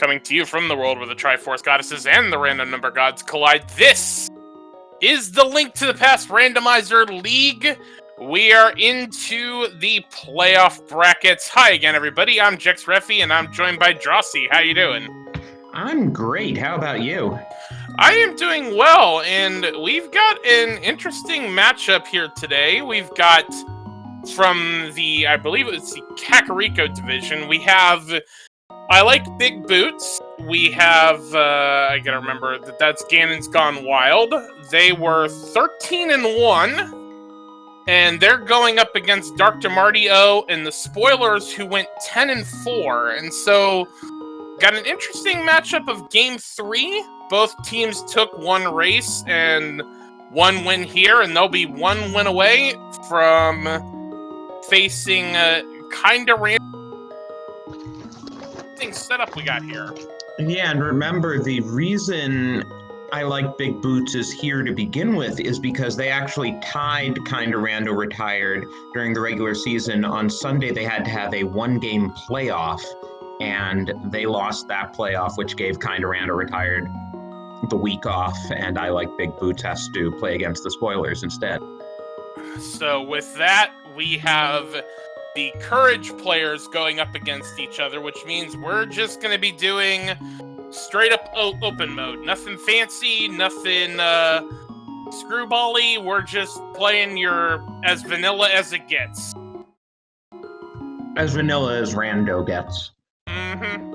Coming to you from the world where the Triforce Goddesses and the Random Number Gods collide, this is the Link to the Past Randomizer League. We are into the playoff brackets. Hi again, everybody. I'm Jex Reffi, and I'm joined by Drossi. How you doing? I'm great. How about you? I am doing well, and we've got an interesting matchup here today. We've got from the, I believe it's the Kakariko division, we have I Like Big Boots. We have, I gotta remember that that's Ganon's Gone Wild. They were 13-1, and they're going up against Dr. Marty O and the Spoilers, who went 10-4. And so, got an interesting matchup of Game 3. Both teams took one race and one win here, and they'll be one win away from facing kinda random setup we got here. Yeah, and remember, the reason I Like Big Boots is here to begin with is because they actually tied Kinda Rando Retired during the regular season. On Sunday, they had to have a one-game playoff, and they lost that playoff, which gave Kinda Rando Retired the week off, and I Like Big Boots has to play against the Spoilers instead. So with that, we have the Courage players going up against each other, which means we're just going to be doing straight up open mode. Nothing fancy, nothing screwball-y. We're just playing your as vanilla as it gets. As vanilla as Rando gets. Mm-hmm.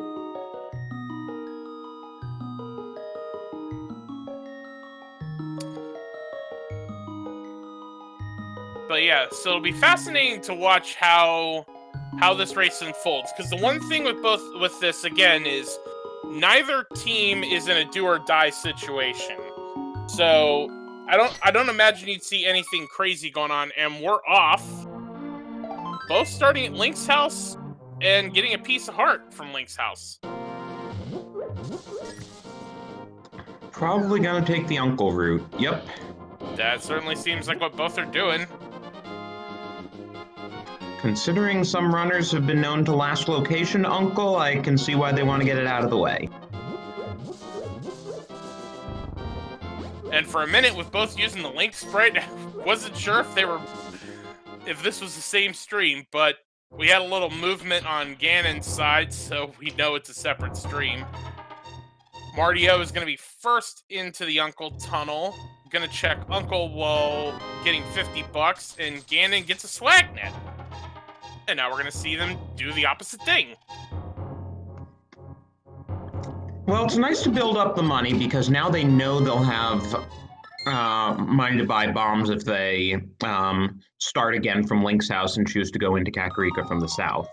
But yeah, so it'll be fascinating to watch how this race unfolds. Because the one thing with this again is neither team is in a do or die situation. So I don't imagine you'd see anything crazy going on. And we're off. Both starting at Link's house and getting a piece of heart from Link's house. Probably gonna take the uncle route. Yep. That certainly seems like what both are doing. Considering some runners have been known to last location, Uncle, I can see why they want to get it out of the way. And for a minute, with both using the Link sprite, wasn't sure if this was the same stream, but we had a little movement on Ganon's side, so we know it's a separate stream. Marty O is going to be first into the Uncle tunnel. Going to check Uncle while getting $50, and Ganon gets a swag net. And now we're going to see them do the opposite thing. Well, it's nice to build up the money because now they know they'll have money to buy bombs if they start again from Link's house and choose to go into Kakariko from the south.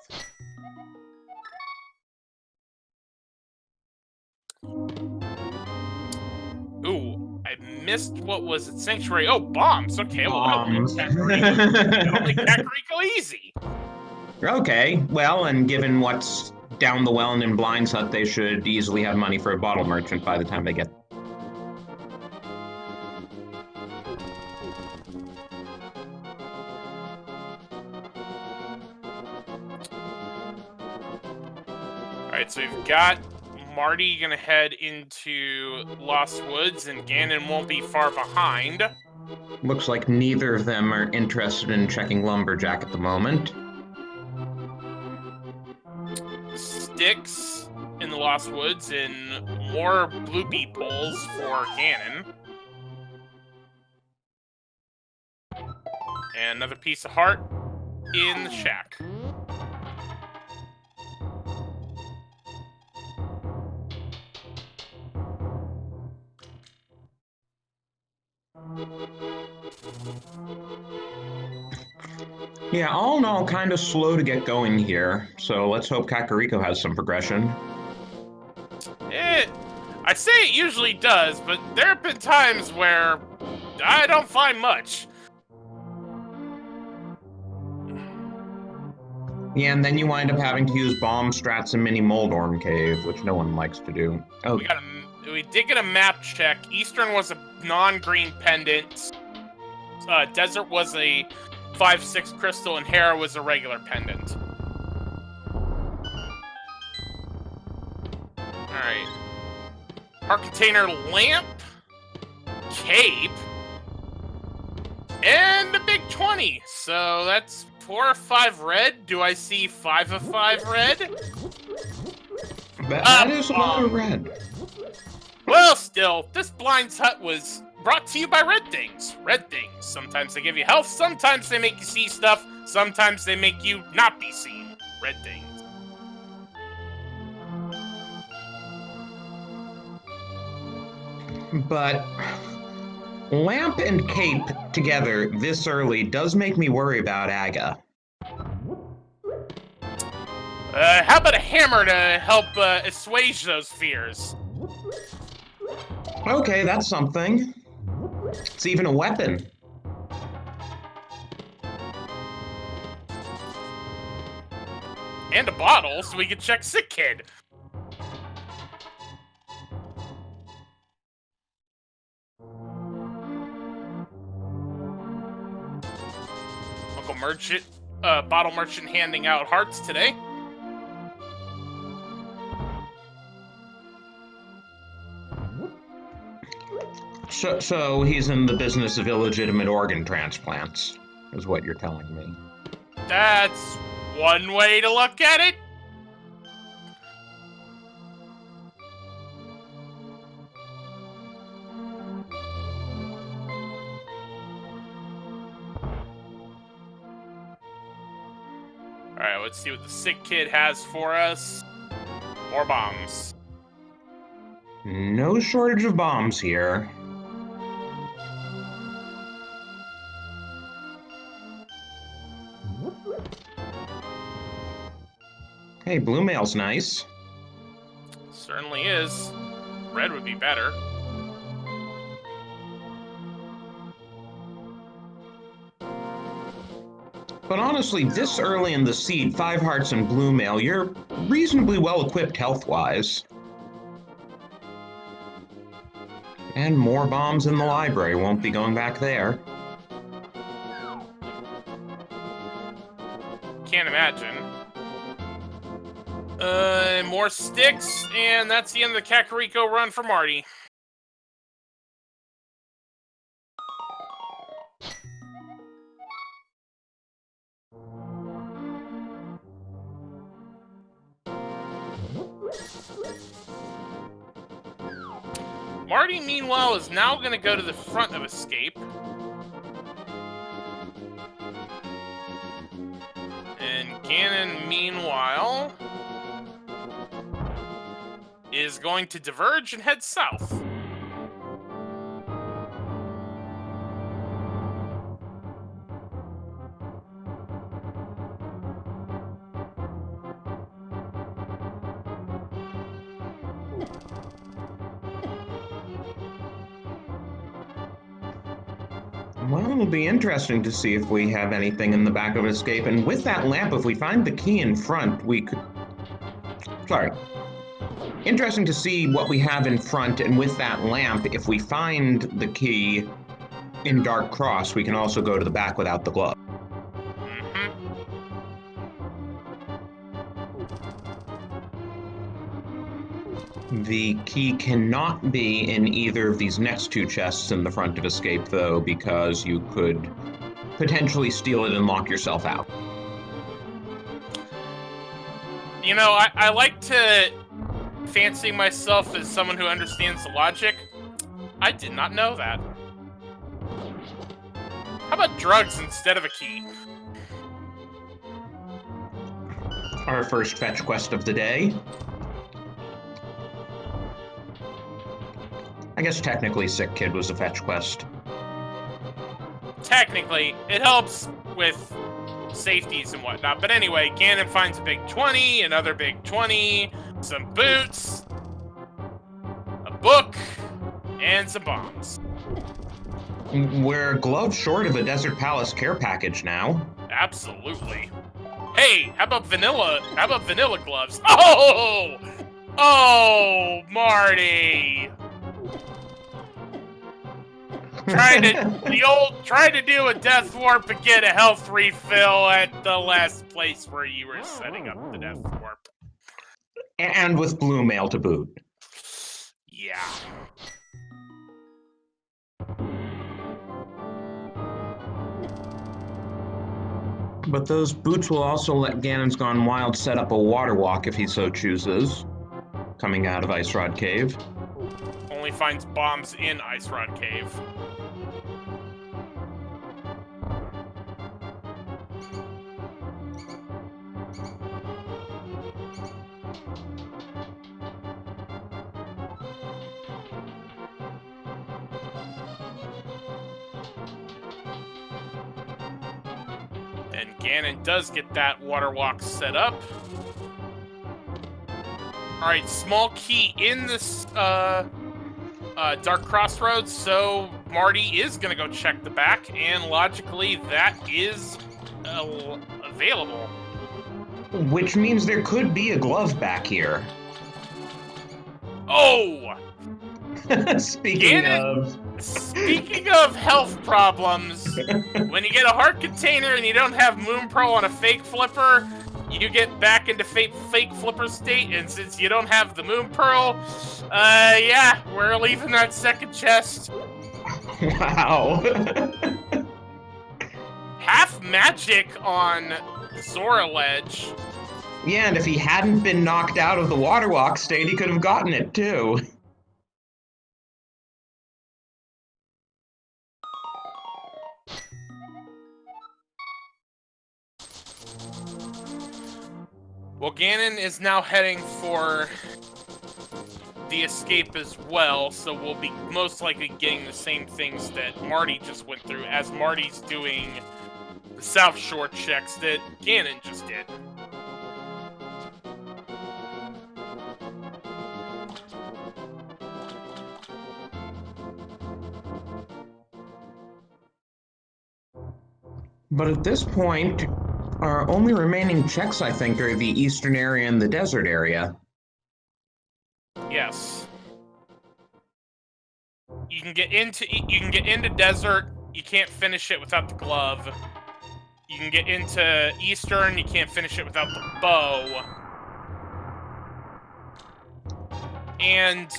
Ooh, I missed what was it? Sanctuary. Oh, bombs. Okay, bombs. Well, only Kakariko easy. Okay, well, and given what's down the well and in Blind's Hut, they should easily have money for a bottle merchant by the time they get. Alright, so we've got Marty gonna head into Lost Woods, and Ganon won't be far behind. Looks like neither of them are interested in checking Lumberjack at the moment. Sticks in the Lost Woods and more bloopy poles for Ganon. And another piece of heart in the shack. Yeah, all in all, kind of slow to get going here, so let's hope Kakariko has some progression. I say it usually does, but there have been times where I don't find much. Yeah, and then you wind up having to use bomb strats in Mini Moldorm Cave, which no one likes to do. Oh, We did get a map check. Eastern was a non-green pendant. Desert was a 5/6 crystal, and Hera was a regular pendant. Heart container, lamp, cape, and a big 20. So that's 4 or 5 red. Do I see 5 of 5 red? That is a lot of red. Well, still, this Blind's Hut was brought to you by Red Things. Red Things. Sometimes they give you health, sometimes they make you see stuff, sometimes they make you not be seen. Red Things. But lamp and cape together this early does make me worry about Aga. How about a hammer to help assuage those fears? Okay, that's something. It's even a weapon. And a bottle, so we can check Sick Kid. Uncle Merchant, Bottle Merchant handing out hearts today. So he's in the business of illegitimate organ transplants, is what you're telling me. That's one way to look at it. Alright, let's see what the Sick Kid has for us. More bombs. No shortage of bombs here. Hey, blue mail's nice. Certainly is. Red would be better. But honestly, this early in the seed, 5 hearts and blue mail, you're reasonably well equipped health-wise. And more bombs in the library, won't be going back there. Can't imagine. More sticks, and that's the end of the Kakariko run for Marty. Marty, meanwhile, is now going to go to the front of Escape. And Ganon, meanwhile, is going to diverge and head south. Well, it'll be interesting to see if we have anything in the back of Escape. And with that lamp, if we find the key in front, we could... Sorry. Interesting to see what we have in front, and with that lamp, if we find the key in Dark Cross, we can also go to the back without the glove. The key cannot be in either of these next 2 chests in the front of Escape, though, because you could potentially steal it and lock yourself out. You know, I like to fancy myself as someone who understands the logic. I did not know that. How about drugs instead of a key? Our first fetch quest of the day. I guess technically Sick Kid was a fetch quest. Technically, it helps with safeties and whatnot. But anyway, Ganon finds a big 20, another big 20, some boots, a book, and some bombs. We're gloves short of a Desert Palace care package now. Absolutely. Hey, how about vanilla? How about vanilla gloves? Oh! Oh, Marty! Trying to do a death warp and get a health refill at the last place where you were setting up the death warp. And with blue mail to boot. Yeah. But those boots will also let Ganon's Gone Wild set up a water walk if he so chooses, coming out of Ice Rod Cave. Only finds bombs in Ice Rod Cave. And Ganon does get that water walk set up. Alright, small key in this Dark Crossroads, so Marty is going to go check the back, and logically that is available. Which means there could be a glove back here. Oh! Speaking of health problems, when you get a heart container and you don't have Moon Pearl on a fake flipper, you get back into fake flipper state, and since you don't have the Moon Pearl, yeah, we're leaving that second chest. Wow. Half magic on Zora Ledge. Yeah, and if he hadn't been knocked out of the water walk state, he could have gotten it too. Well, Ganon is now heading for the escape as well, so we'll be most likely getting the same things that Marty just went through, as Marty's doing the South Shore checks that Ganon just did. But at this point, our only remaining checks, I think, are the eastern area and the desert area. Yes. You can get into desert, you can't finish it without the glove. You can get into eastern, you can't finish it without the bow. And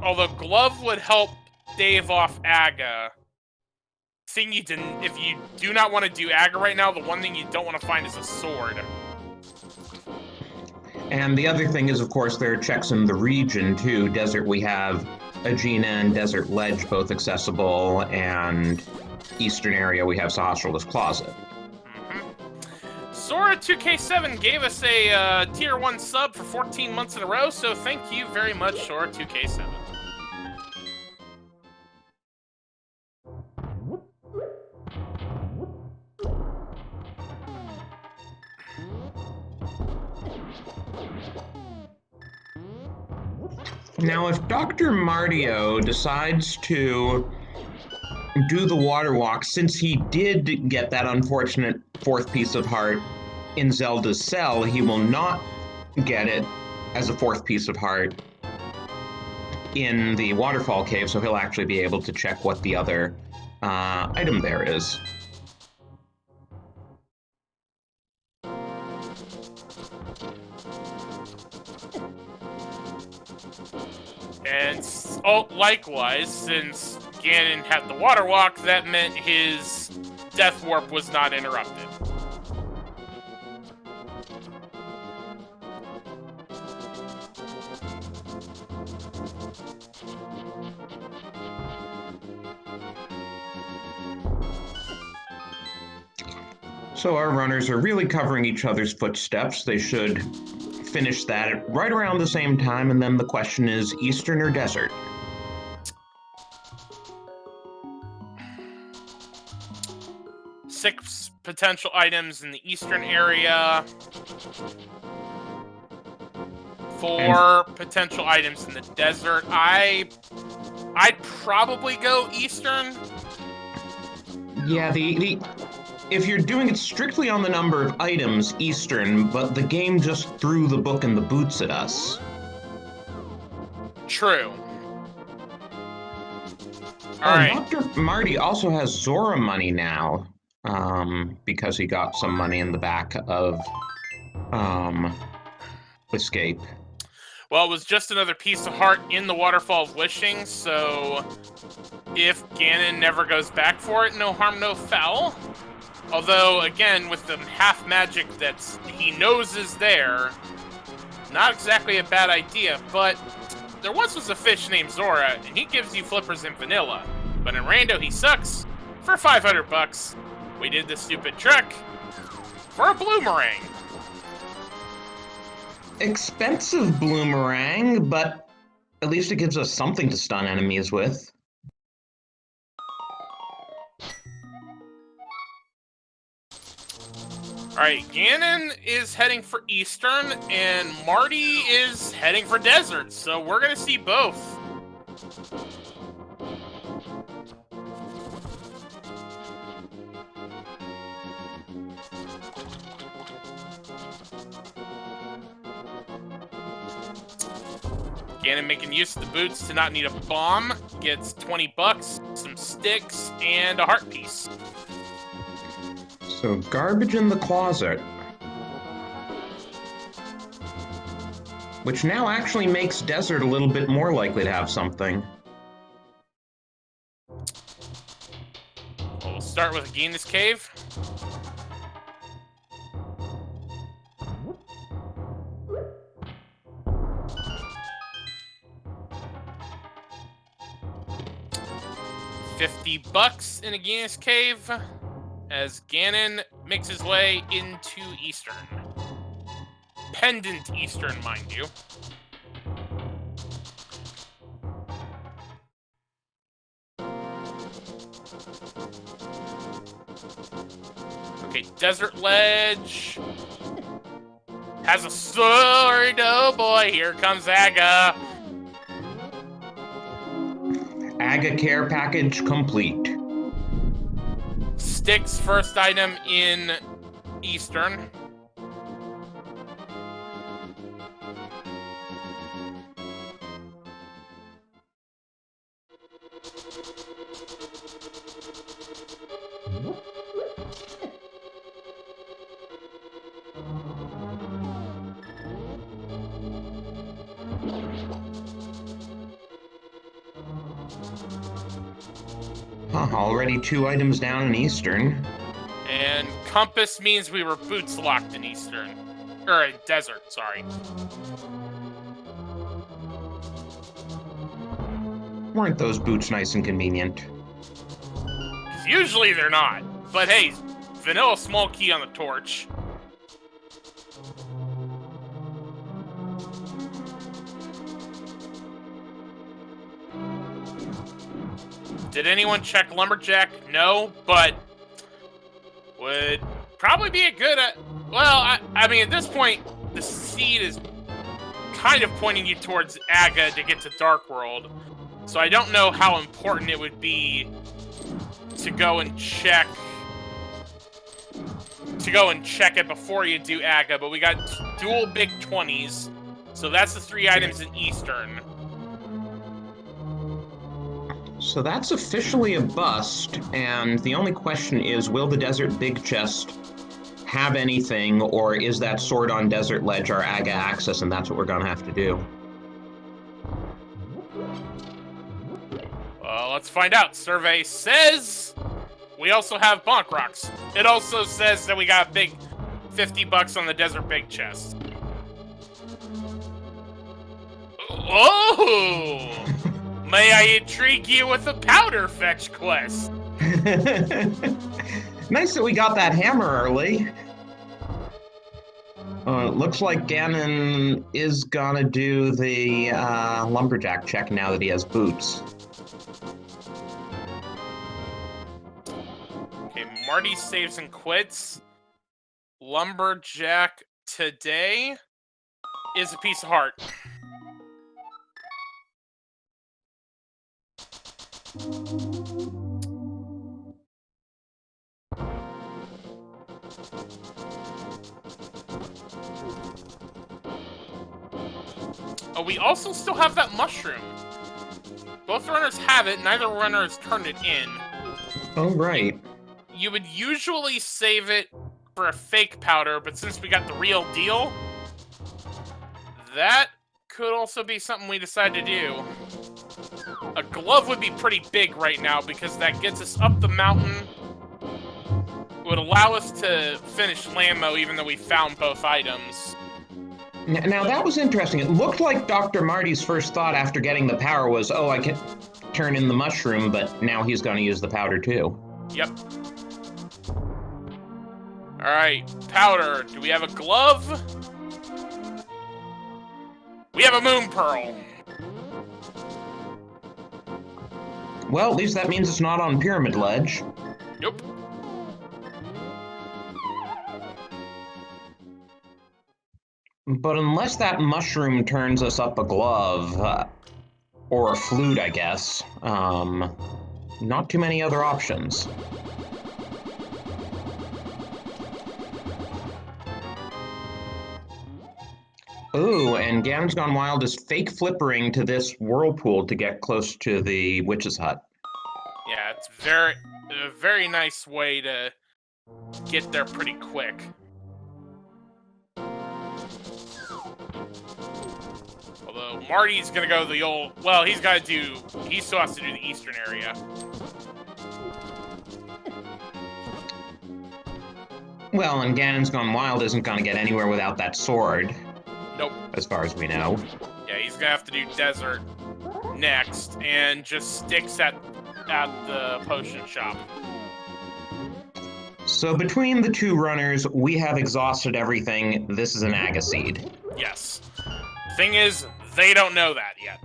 although glove would help stave off Aga, if you do not want to do Aga right now, the one thing you don't want to find is a sword. And the other thing is, of course, there are checks in the region, too. Desert, we have Aegina and Desert Ledge both accessible, and eastern area, we have Sahastra's Closet. Sora 2K7 gave us a tier 1 sub for 14 months in a row, so thank you very much, Sora 2K7. Now, if Dr. Mardio decides to do the water walk, since he did get that unfortunate fourth piece of heart in Zelda's cell, he will not get it as a fourth piece of heart in the waterfall cave, so he'll actually be able to check what the other item there is. And likewise, since Ganon had the water walk, that meant his death warp was not interrupted. So our runners are really covering each other's footsteps. They should finish that right around the same time, and then the question is eastern or desert? Six potential items in the eastern area. 4 potential items in the desert. I'd probably go eastern. Yeah, if you're doing it strictly on the number of items, eastern, but the game just threw the book and the boots at us. True. Alright. Dr. Marty also has Zora money now, because he got some money in the back of Escape. Well, it was just another piece of heart in the Waterfall of Wishing, so if Ganon never goes back for it, no harm, no foul. Although, again, with the half magic that he knows is there, not exactly a bad idea, but there once was a fish named Zora, and he gives you flippers in vanilla. But in Rando, he sucks. For 500 bucks, we did the stupid trick for a bloomerang. Expensive bloomerang, but at least it gives us something to stun enemies with. Alright, Ganon is heading for Eastern, and Marty is heading for Desert, so we're gonna see both. Ganon making use of the boots to not need a bomb, gets 20 bucks, some sticks, and a heart piece. So, garbage in the closet. Which now actually makes Desert a little bit more likely to have something. We'll start with Gina's Cave. $50 in Agina's Cave as Ganon makes his way into Eastern. Pendant Eastern, mind you. Okay, Desert Ledge. Has a sword, oh boy, here comes Aga. Aga care package complete. Sticks first item in Eastern. Already 2 items down in Eastern. And Compass means we were boots locked in Eastern. Or in Desert, sorry. Weren't those boots nice and convenient? 'Cause usually they're not. But hey, vanilla small key on the torch. Did anyone check Lumberjack? No, but would probably be a good... well, I mean, at this point, the seed is kind of pointing you towards Aga to get to Dark World. So I don't know how important it would be to go and check it before you do Aga, but we got dual big 20s. So that's the 3 items in Eastern. So that's officially a bust, and the only question is, will the Desert Big Chest have anything, or is that Sword on Desert Ledge our Aga access, and that's what we're gonna have to do? Well, let's find out. Survey says we also have Bonk Rocks. It also says that we got a big $50 on the Desert Big Chest. Oh! May I intrigue you with a powder fetch quest? Nice that we got that hammer early. Looks like Ganon is gonna do the Lumberjack check now that he has boots. Okay, Marty saves and quits. Lumberjack today is a piece of heart. Oh, we also still have that mushroom. Both runners have it, neither runner has turned it in. Oh, right. You would usually save it for a fake powder, but since we got the real deal, that could also be something we decide to do. A glove would be pretty big right now because that gets us up the mountain. would allow us to finish Lammo even though we found both items. Now that was interesting. It looked like Dr. Marty's first thought after getting the power was, oh, I can turn in the mushroom, but now he's going to use the powder too. Yep. Alright, powder. Do we have a glove? We have a moon pearl. Well, at least that means it's not on Pyramid Ledge. Nope. But unless that mushroom turns us up a glove, or a flute, I guess, not too many other options. Ooh, and Ganon's Gone Wild is fake flippering to this whirlpool to get close to the witch's hut. Yeah, it's a very nice way to get there pretty quick. Although Marty's gonna go the old, well, he still has to do the eastern area. Well, and Ganon's Gone Wild isn't gonna get anywhere without that sword. Nope. As far as we know. Yeah, he's gonna have to do desert next, and just sticks at the potion shop. So between the two runners, we have exhausted everything. This is an Agaseed. Yes. Thing is, they don't know that yet.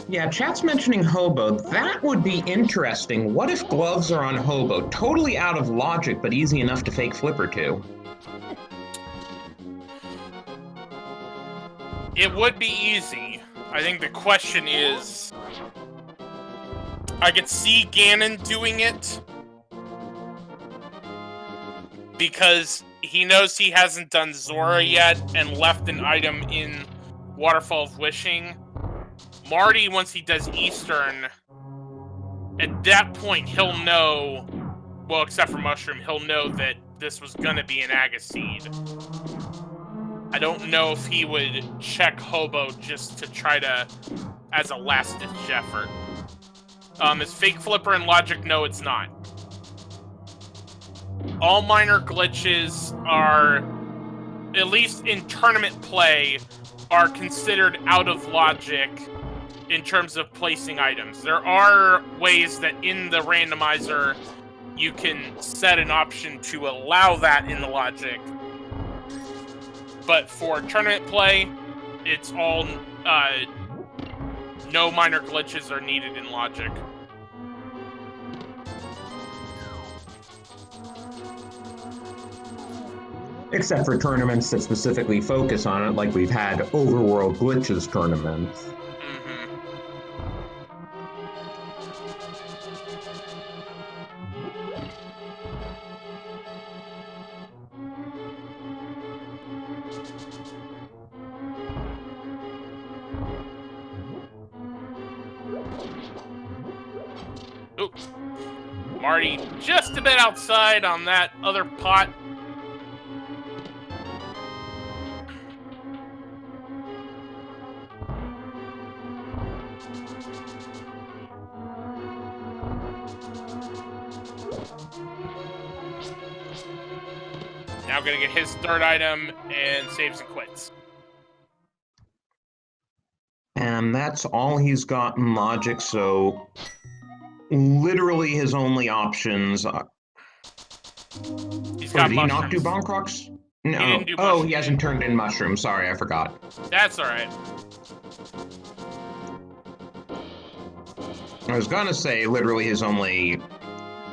Yeah, chat's mentioning Hobo. That would be interesting. What if gloves are on Hobo? Totally out of logic, but easy enough to fake flipper to. It would be easy. I think the question is, I could see Ganon doing it because he knows he hasn't done Zora yet and left an item in Waterfall of Wishing. Marty, once he does Eastern, at that point he'll know, well, except for Mushroom, he'll know that this was gonna be an Agaseed. I don't know if he would check Hobo just to try to, as a last-ditch effort. Is Fake Flipper and Logic? No, it's not. All minor glitches are, at least in tournament play, are considered out of logic in terms of placing items. There are ways that in the randomizer you can set an option to allow that in the logic. But for tournament play, it's all, no minor glitches are needed in logic. Except for tournaments that specifically focus on it, like we've had Overworld Glitches tournaments. Oop. Marty just a bit outside on that other pot. Now gonna get his third item and saves and quits. And that's all he's got in logic, so literally his only options are... He's got did he not do mushrooms. Bonkrox? No. He didn't do Oh, mushrooms. he hasn't turned in mushroom. Sorry, I forgot. That's alright. I was gonna say literally his only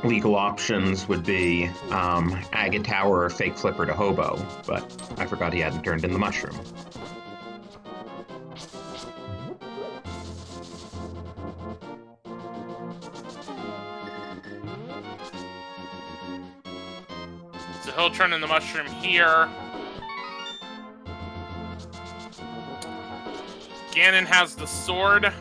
legal options would be Agate Tower or Fake Flipper to Hobo, but I forgot he hadn't turned in the mushroom. So he'll turn in the mushroom here. Ganon has the sword.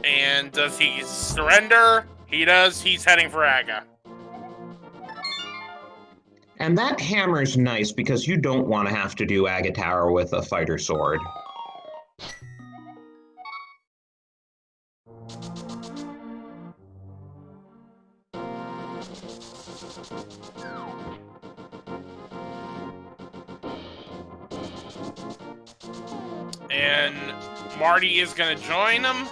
And does he surrender? He does. He's heading for Aga. And that hammer's nice because you don't want to have to do Aga Tower with a fighter sword. And Marty is going to join them.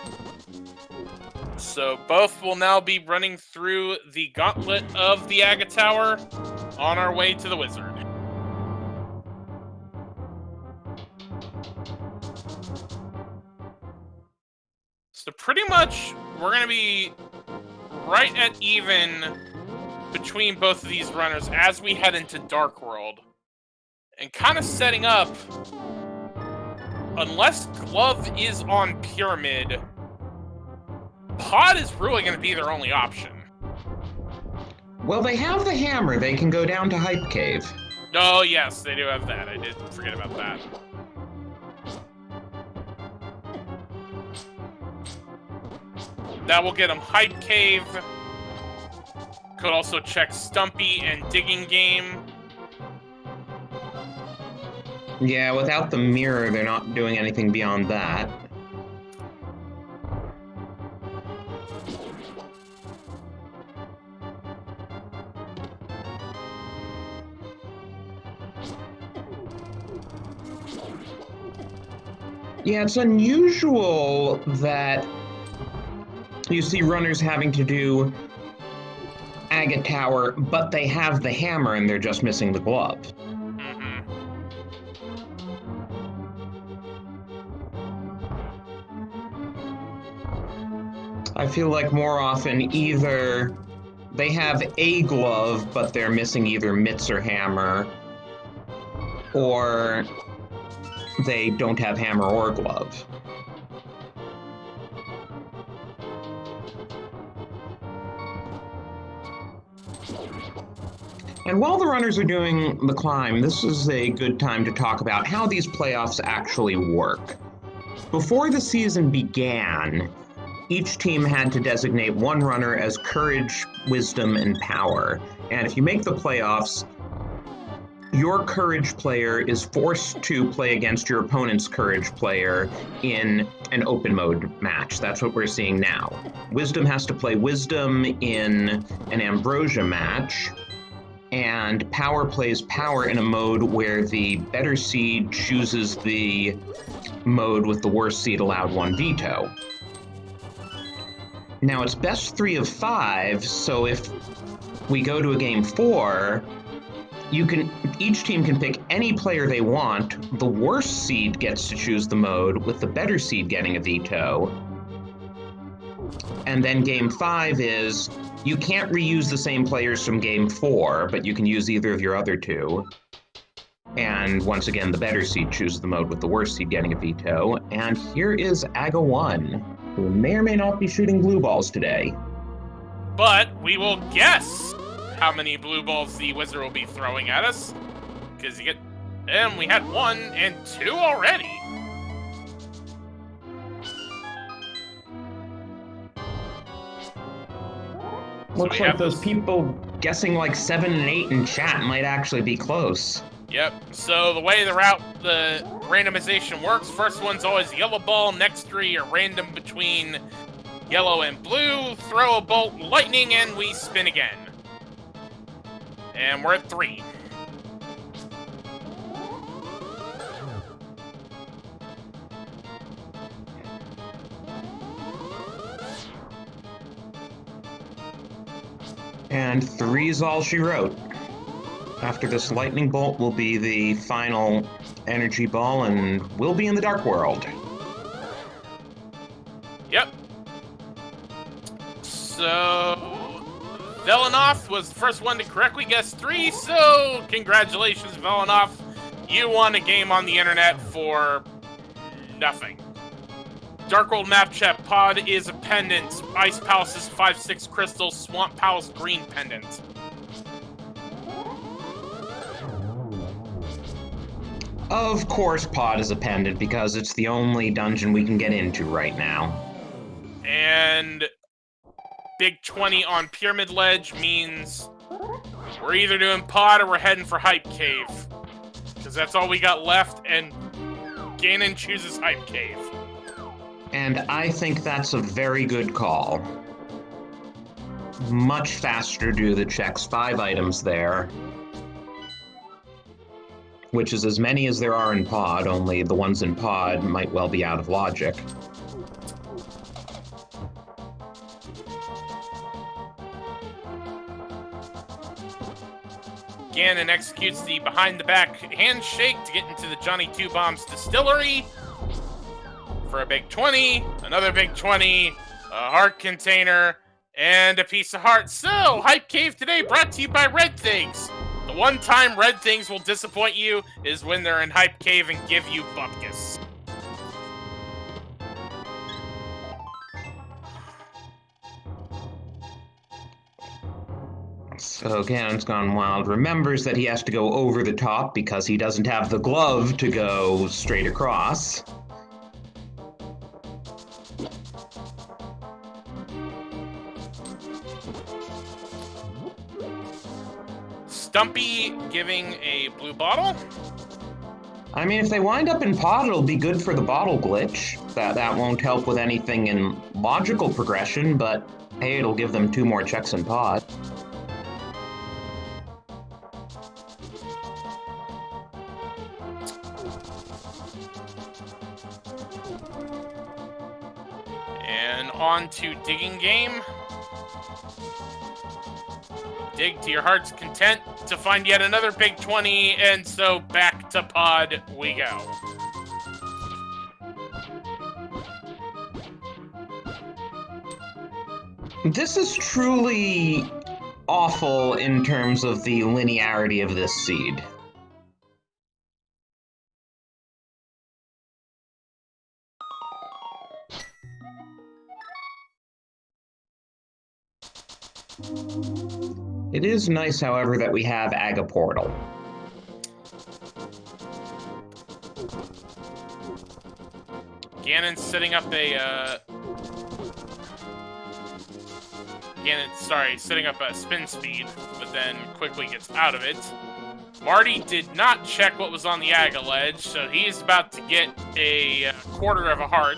So both will now be running through the gauntlet of the Aga Tower on our way to the wizard. So pretty much we're going to be right at even between both of these runners as we head into Dark World. And kind of setting up, unless Glove is on Pyramid, Pod is really going to be their only option. Well, they have the hammer. They can go down to Hype Cave. Oh, yes, they do have that. I did forget about that. That will get them Hype Cave. Could also check Stumpy and Digging Game. Yeah, without the mirror, they're not doing anything beyond that. Yeah, it's unusual that you see runners having to do Aga Tower, but they have the hammer and they're just missing the glove. I feel like more often either they have a glove, but they're missing either mitts or hammer, or they don't have hammer or glove. And while the runners are doing the climb, this is a good time to talk about how these playoffs actually work. Before the season began, each team had to designate one runner as Courage, Wisdom, and Power. And if you make the playoffs, your Courage player is forced to play against your opponent's Courage player in an open mode match. That's what we're seeing now. Wisdom has to play Wisdom in an Ambrosia match, and Power plays Power in a mode where the better seed chooses the mode with the worst seed allowed one veto. Now it's best 3 of 5, so if we go to a game 4, each team can pick any player they want. The worst seed gets to choose the mode, with the better seed getting a veto. And then game 5 is, you can't reuse the same players from game 4, but you can use either of your other 2. And once again, the better seed chooses the mode with the worst seed getting a veto. And here is Aga 1, who may or may not be shooting blue balls today. But we will guess how many blue balls the wizard will be throwing at us. Because we had 1 and 2 already. Looks like those people guessing like 7 and 8 in chat might actually be close. Yep, so the way the randomization works, first one's always yellow ball, next 3 are random between yellow and blue, throw a bolt, lightning, and we spin again. And we're at 3. And 3's all she wrote. After this lightning bolt will be the final energy ball, and we'll be in the Dark World. Yep. So Velanoff was the first one to correctly guess 3, so congratulations, Velanoff. You won a game on the internet for nothing. Dark World map check. Pod is a pendant. Ice Palace is 5/6 crystal. Swamp Palace green pendant. Of course Pod is a pendant, because it's the only dungeon we can get into right now. And big 20 on Pyramid Ledge means We're either doing pod or we're heading for Hype Cave. Because that's all we got left, and Ganon chooses Hype Cave. And I think that's a very good call. Much faster to do the checks. 5 items there. Which is as many as there are in pod, only the ones in pod might well be out of logic. Ganon executes the behind-the-back handshake to get into the Johnny Two Bombs distillery for a big 20, another big 20, a heart container, and a piece of heart. So, Hype Cave today brought to you by Red Things. The one time Red Things will disappoint you is when they're in Hype Cave and give you bupkis. So ganonsgonewild remembers that he has to go over the top because he doesn't have the glove to go straight across. Stumpy giving a blue bottle. I mean, if they wind up in pod, it'll be good for the bottle glitch. That won't help with anything in logical progression, but hey, it'll give them 2 more checks in pod. And on to digging game. Dig to your heart's content to find yet another big 20, and so back to pod we go. This is truly awful in terms of the linearity of this seed. It is nice, however, that we have Aga Portal. Ganon's setting up a, setting up a spin speed, but then quickly gets out of it. Marty did not check what was on the Aga ledge, so he's about to get a quarter of a heart.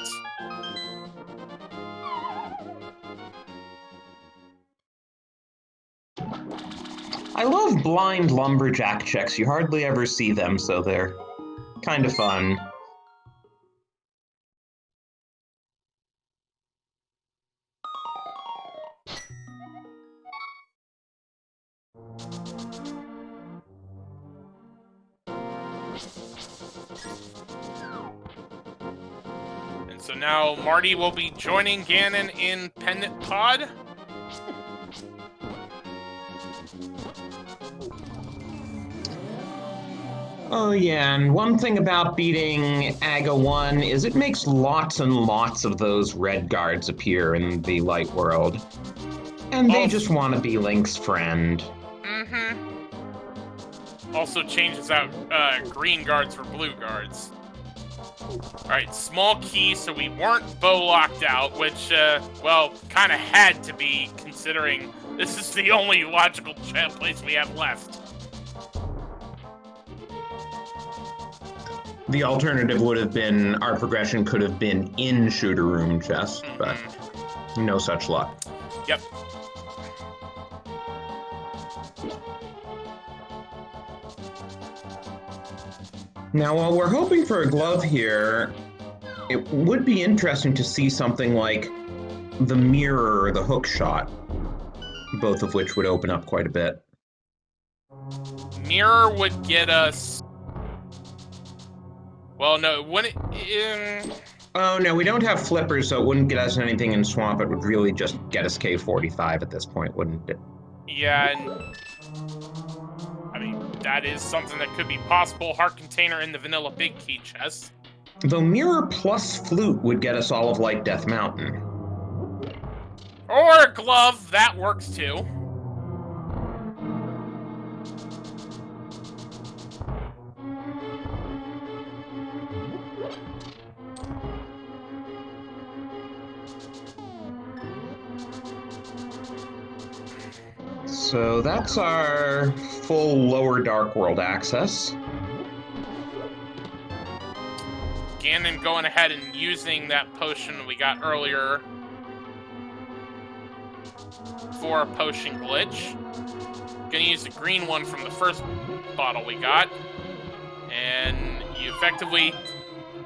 I love blind lumberjack checks. You hardly ever see them, so they're kind of fun. And so now Marty will be joining Ganon in Pendant Pod. Oh yeah, and one thing about beating Aga 1 is it makes lots and lots of those red guards appear in the light world. And they just want to be Link's friend. Mm-hmm. Also changes out green guards for blue guards. Alright, small key, so we weren't bow locked out, which, well, kind of had to be, considering this is the only logical place we have left. The alternative would have been, our progression could have been in shooter room chest, but no such luck. Yep. Now, while we're hoping for a glove here, it would be interesting to see something like the mirror or the hook shot, both of which would open up quite a bit. Mirror would get us... Well, no, it wouldn't... Oh, no, we don't have flippers, so it wouldn't get us anything in Swamp. It would really just get us K45 at this point, wouldn't it? Yeah, and... I mean, that is something that could be possible. Heart container in the vanilla big key chest. Though Mirror plus Flute would get us all of Light Death Mountain. Or a glove, that works too. so that's our full lower Dark World access. Ganon going ahead and using that potion we got earlier for a potion glitch. Gonna use the green one from the first bottle we got. And you effectively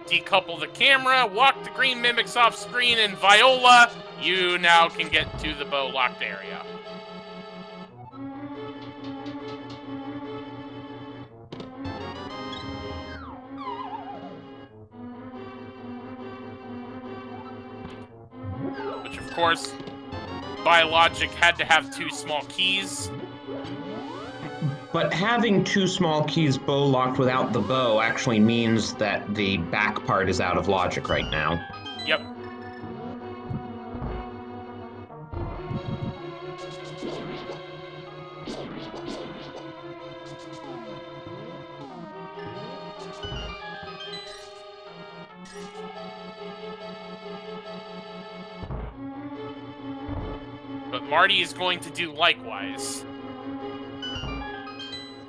decouple the camera, walk the green mimics off screen, and Viola, you now can get to the bow locked area. Which, of course, by logic, had to have 2 small keys. But having 2 small keys bow locked without the bow actually means that the back part is out of logic right now. Yep. But Marty is going to do likewise.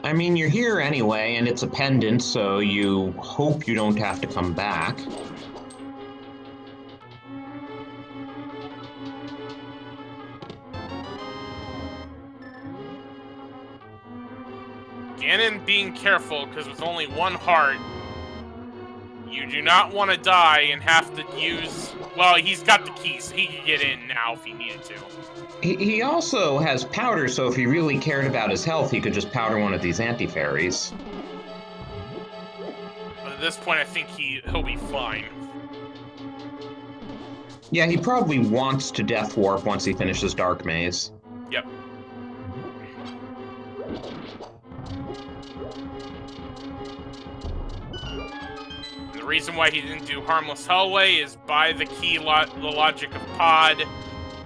I mean, you're here anyway, and it's a pendant, so you hope you don't have to come back. Ganon being careful, because with only 1 heart, you do not want to die and have to use... Well, he's got the keys, so he can get in now if he needed to. He also has powder, so if he really cared about his health, he could just powder one of these anti-fairies. But at this point, I think he'll be fine. Yeah, he probably wants to Death Warp once he finishes Dark Maze. Yep. And the reason why he didn't do Harmless Hellway is by the logic of Pod.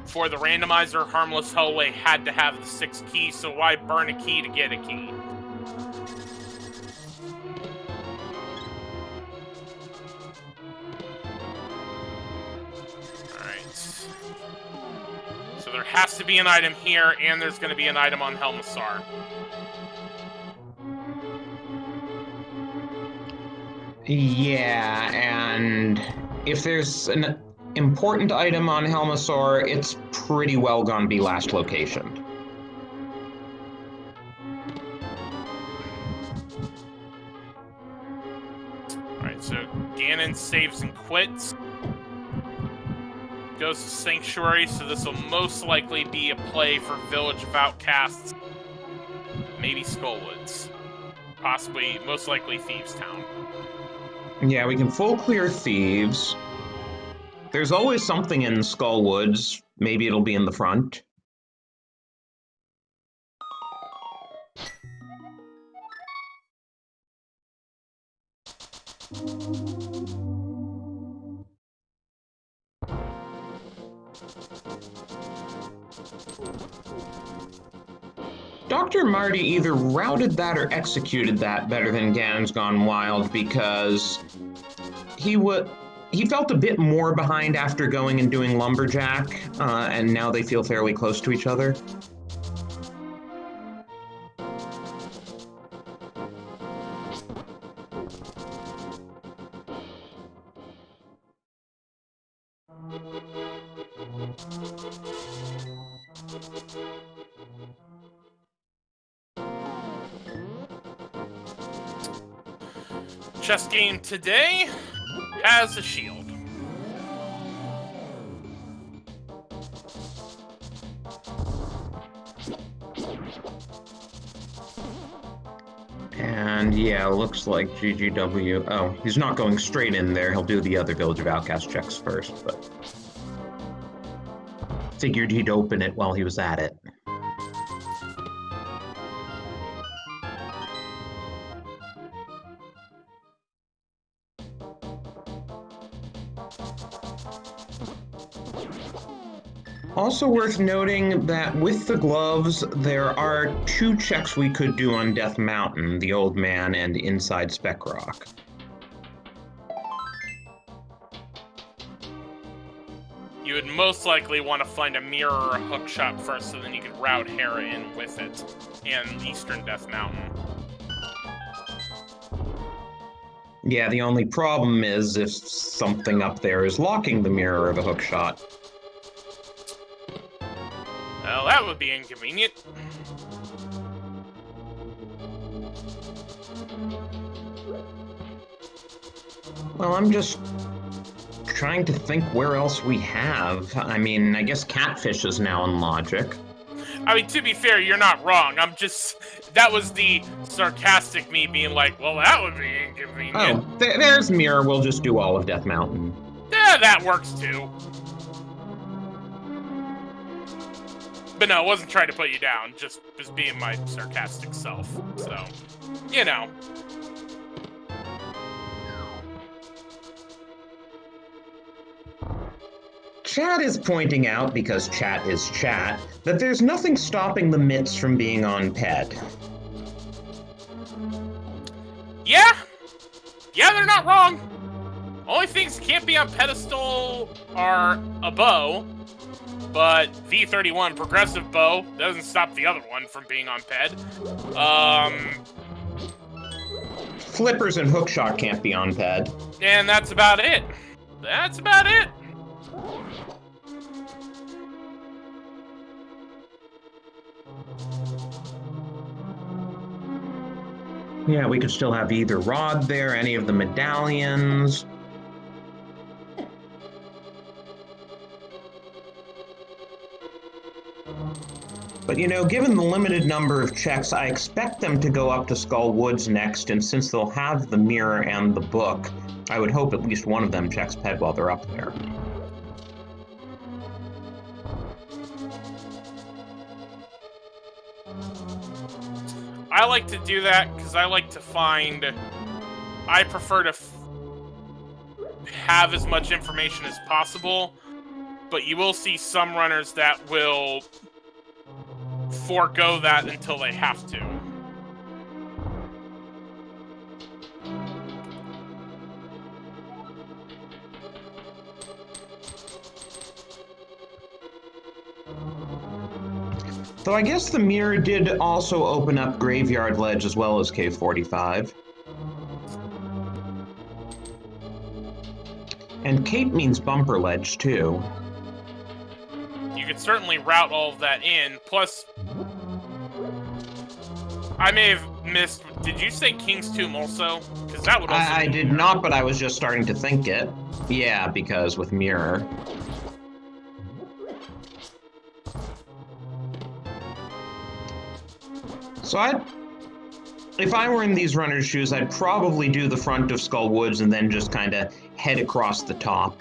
For the randomizer, Harmless Hellway had to have the 6 keys, so why burn a key to get a key? Alright. So there has to be an item here, and there's going to be an item on Helmassar. Yeah, and if there's an important item on Helmassar, it's pretty well gonna be last location. Alright, so Ganon saves and quits. Goes to Sanctuary, so this will most likely be a play for Village of Outcasts. Maybe Skullwoods. Possibly, most likely Thieves Town. Yeah, we can full clear Thieves. There's always something in Skullwoods. Maybe it'll be in the front. Dr. Marty either routed that or executed that better than Ganon's Gone Wild, because he felt a bit more behind after going and doing Lumberjack, and now they feel fairly close to each other. Chess game today has a shield. And yeah, looks like GGW. Oh, he's not going straight in there. He'll do the other Village of Outcasts checks first, but figured he'd open it while he was at it. Also worth noting that with the gloves, there are 2 checks we could do on Death Mountain, the Old Man and Inside Spec Rock. you would most likely want to find a mirror or a hook shot first, so then you can route Hera in with it, and Eastern Death Mountain. Yeah, the only problem is if something up there is locking the mirror or the hook shot. Well, that would be inconvenient. Well, I'm just trying to think where else we have. I mean, I guess Catfish is now in logic. I mean, to be fair, you're not wrong. That was the sarcastic me being like, well, that would be inconvenient. Oh, there's Mirror. We'll just do all of Death Mountain. Yeah, that works too. But no, I wasn't trying to put you down, just being my sarcastic self. So, you know. Chat is pointing out, because chat is chat, that there's nothing stopping the Mitts from being on PED. Yeah, they're not wrong. Only things that can't be on pedestal are a bow, but V31 progressive bow doesn't stop the other one from being on PED. Flippers and hookshot can't be on PED. And that's about it. That's about it. Yeah, we could still have either rod there, any of the medallions. But you know, given the limited number of checks, I expect them to go up to Skull Woods next, and since they'll have the mirror and the book, I would hope at least one of them checks PED while they're up there. I like to do that because I like to I prefer to have as much information as possible, but you will see some runners that will forego that until they have to. Though I guess the mirror did also open up Graveyard Ledge as well as Cave 45. And Cape means Bumper Ledge, too. You could certainly route all of that in. Plus, I may have missed... Did you say King's Tomb also? Because that would also... I did not, but I was just starting to think it. Yeah, because with Mirror. So if I were in these runners' shoes, I'd probably do the front of Skull Woods and then just kind of head across the top.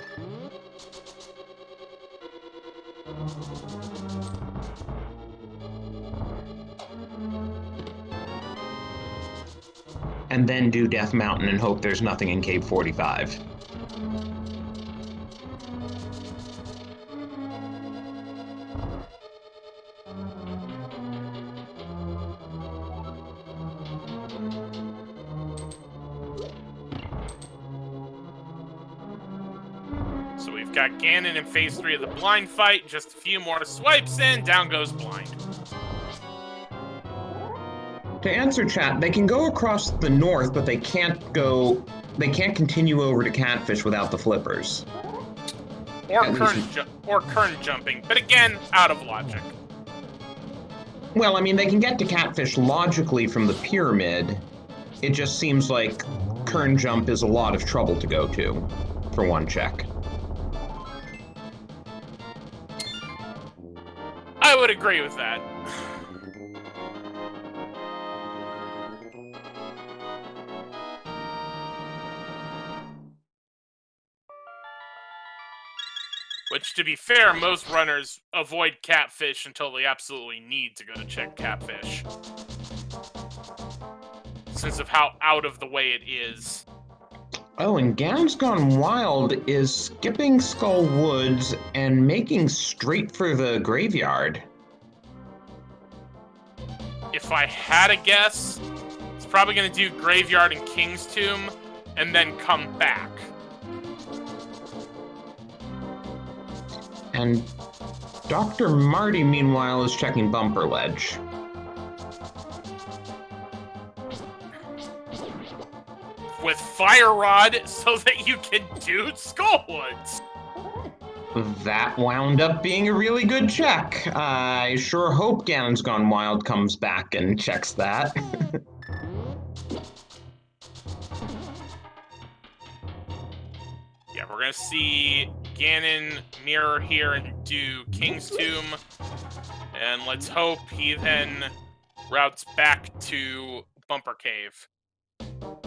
And then do Death Mountain and hope there's nothing in Cave 45. So we've got Ganon in phase 3 of the blind fight. Just a few more swipes in, down goes blind. To answer chat, they can go across the north, but they can't continue over to Catfish without the flippers. Or current jumping, but again, out of logic. Well, I mean, they can get to Catfish logically from the pyramid. It just seems like Kern Jump is a lot of trouble to go to for one check. I would agree with that. Which, to be fair, most runners avoid Catfish until they absolutely need to go to check Catfish. Since of how out of the way it is. Oh, and ganonsgonewild is skipping Skull Woods and making straight for the graveyard. If I had a guess, it's probably going to do Graveyard and King's Tomb, and then come back. And Dr. Marty, meanwhile, is checking Bumper Ledge. With Fire Rod so that you can do Skullwoods. That wound up being a really good check. I sure hope Ganon's Gone Wild comes back and checks that. Yeah, we're gonna see Ganon mirror here and do King's Tomb. And let's hope he then routes back to Bumper Cave.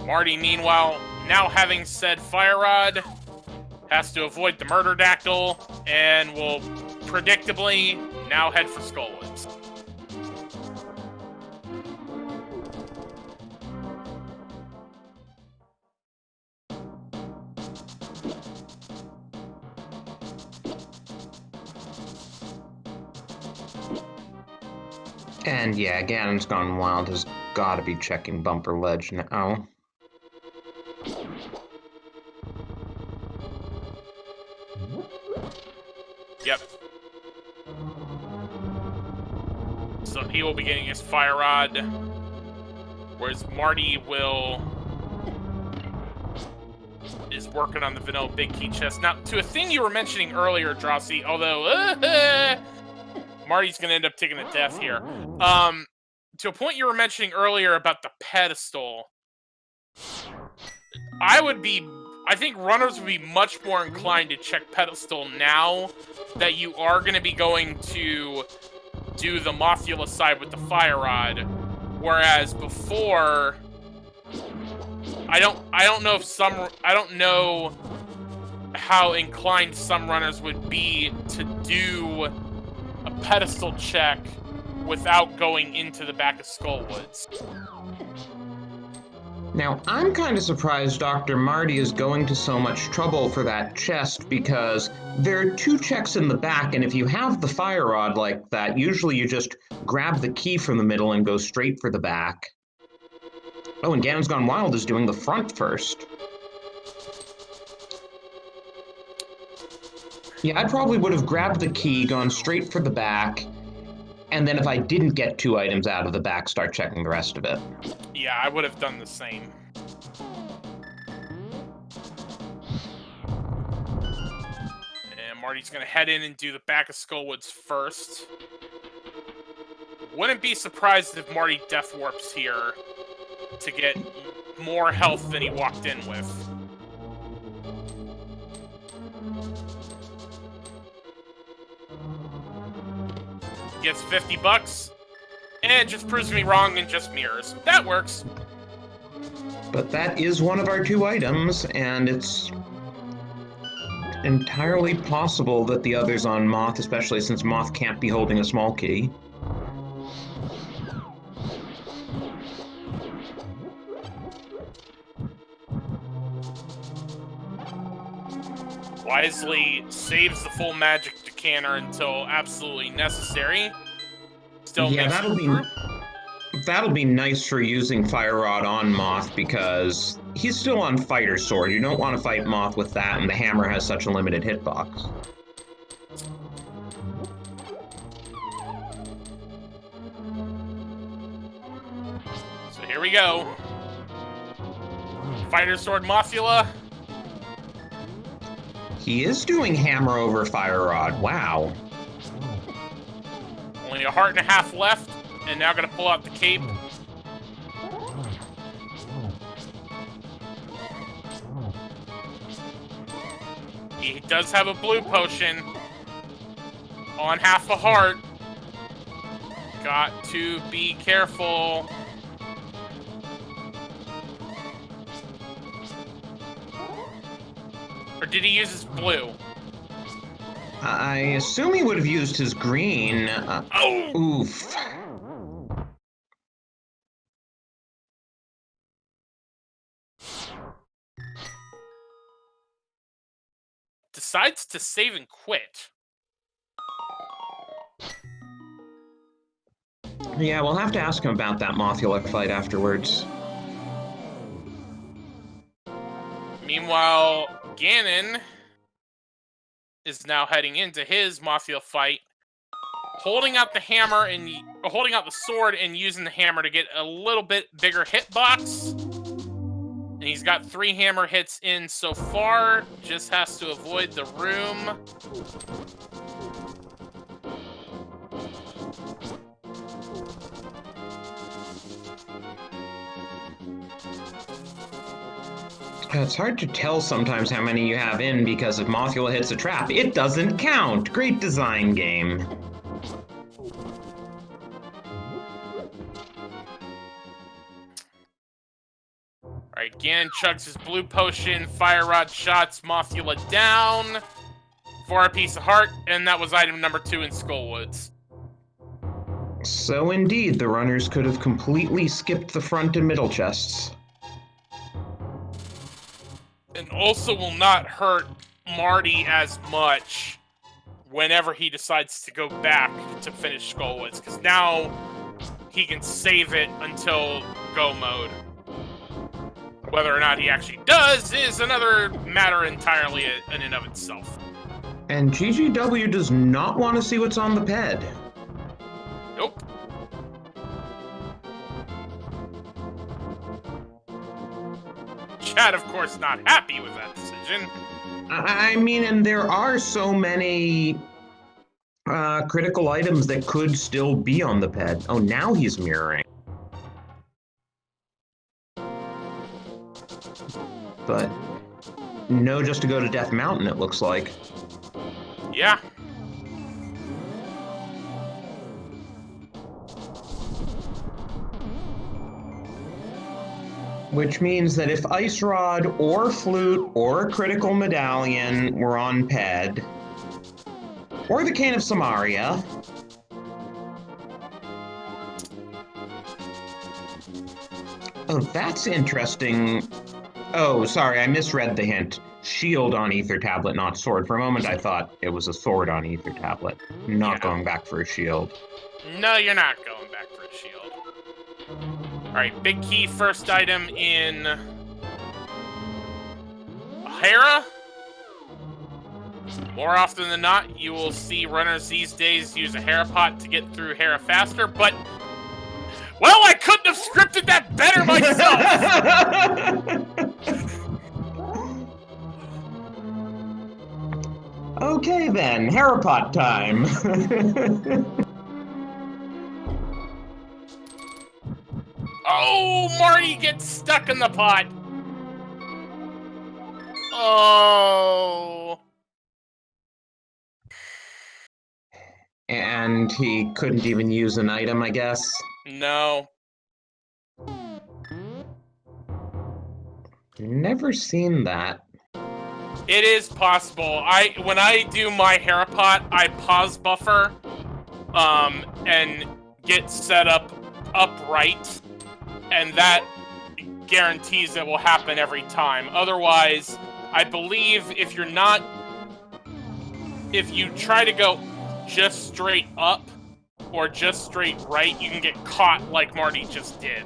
Marty, meanwhile, now having said Fire Rod, has to avoid the Murder Dactyl, and will predictably now head for Skullwoods. And yeah, Ganon's Gone Wild has got to be checking Bumper Ledge now. Yep. So he will be getting his Fire Rod, whereas Marty is working on the vanilla big key chest. Now, to a thing you were mentioning earlier, Drosy, although Marty's gonna end up taking a death here. To a point you were mentioning earlier about the pedestal, I think runners would be much more inclined to check pedestal now that you are going to be going to do the Mothula side with the Fire Rod, whereas before, I don't know how inclined some runners would be to do a pedestal check without going into the back of Skullwoods. Now, I'm kind of surprised Dr. Marty is going to so much trouble for that chest, because there are two checks in the back, and if you have the Fire Rod like that, usually you just grab the key from the middle and go straight for the back. Oh, and Ganon's Gone Wild is doing the front first. Yeah, I probably would have grabbed the key, gone straight for the back, and then if I didn't get two items out of the back, start checking the rest of it. Yeah, I would have done the same. And Marty's gonna head in and do the back of Skullwoods first. Wouldn't be surprised if Marty death warps here to get more health than he walked in with. Gets 50 bucks, and just proves me wrong and just mirrors. That works. But that is one of our two items, and it's entirely possible that the other's on Moth, especially since Moth can't be holding a small key. Wisely saves the full magic decanter until absolutely necessary. Still yeah, makes that'll be nice for using Fire Rod on Moth, because he's still on Fighter Sword. You don't want to fight Moth with that, and the hammer has such a limited hitbox. So here we go. Fighter Sword Mothula. He is doing hammer over Fire Rod. Wow. Only a heart and a half left, and now gonna pull out the cape. He does have a blue potion on half a heart. Got to be careful. Or did he use his blue? I assume he would have used his green. Oh! Oof. Decides to save and quit. Yeah, we'll have to ask him about that Mothula fight afterwards. Meanwhile, Ganon is now heading into his Mafia fight, holding out the hammer and holding out the sword and using the hammer to get a little bit bigger hitbox. And he's got 3 hammer hits in so far. Just has to avoid the room. It's hard to tell sometimes how many you have in because if Mothula hits a trap, it doesn't count. Great design game. Alright, Ganon chugs his blue potion, fire rod shots Mothula down for a piece of heart, and that was item number 2 in Skullwoods. So indeed, the runners could have completely skipped the front and middle chests. And also will not hurt Marty as much whenever he decides to go back to finish Skullwoods, because now he can save it until go mode. Whether or not he actually does is another matter entirely in and of itself. And GGW does not want to see what's on the ped. Nope. Chad, of course, not happy with that decision. I mean, and there are so many critical items that could still be on the ped. Oh, now he's mirroring. But no, just to go to Death Mountain, it looks like. Yeah. Which means that if Ice Rod or Flute or a critical medallion were on ped, or the Cane of Samaria, oh, that's interesting. Oh, sorry, I misread the hint. Shield on Ether Tablet, not sword. For a moment, I thought it was a sword on Ether Tablet. Not going back for a shield. No, you're not going back for a shield. Alright, big key first item in Hera. More often than not, you will see runners these days use a Hera pot to get through Hera faster, but well, I couldn't have scripted that better myself! Okay then, Hera pot time. Oh, Marty gets stuck in the pot. Oh. And he couldn't even use an item, I guess. No. Never seen that. It is possible. When I do my Hera pot, I pause buffer, and get set up upright, and that guarantees it will happen every time. Otherwise, I believe if you try to go just straight up or just straight right, you can get caught like Marty just did.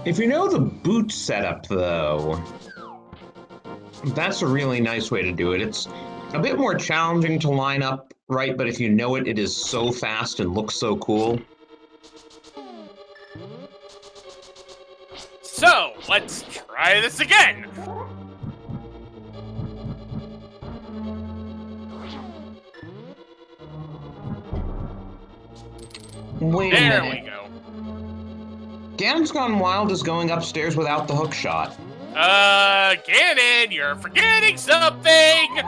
If you know the boot setup, though, that's a really nice way to do it. It's a bit more challenging to line up right, but if you know it, it is so fast and looks so cool. So, let's try this again! Wait a There minute. we go. Ganon's Gone Wild is going upstairs without the hook shot. Ganon, you're forgetting something!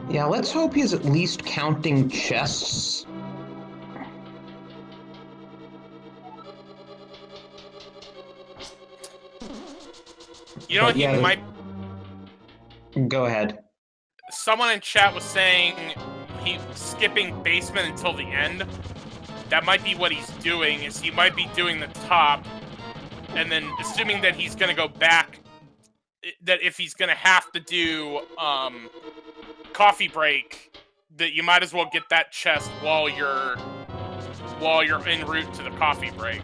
Yeah, let's hope he's at least counting chests. You know what, Yeah, he might... Go ahead. Someone in chat was saying he's skipping basement until the end. That might be what he's doing, is he might be doing the top, and then assuming that he's gonna go back, that if he's gonna have to do coffee break, that you might as well get that chest while you're en route to the coffee break.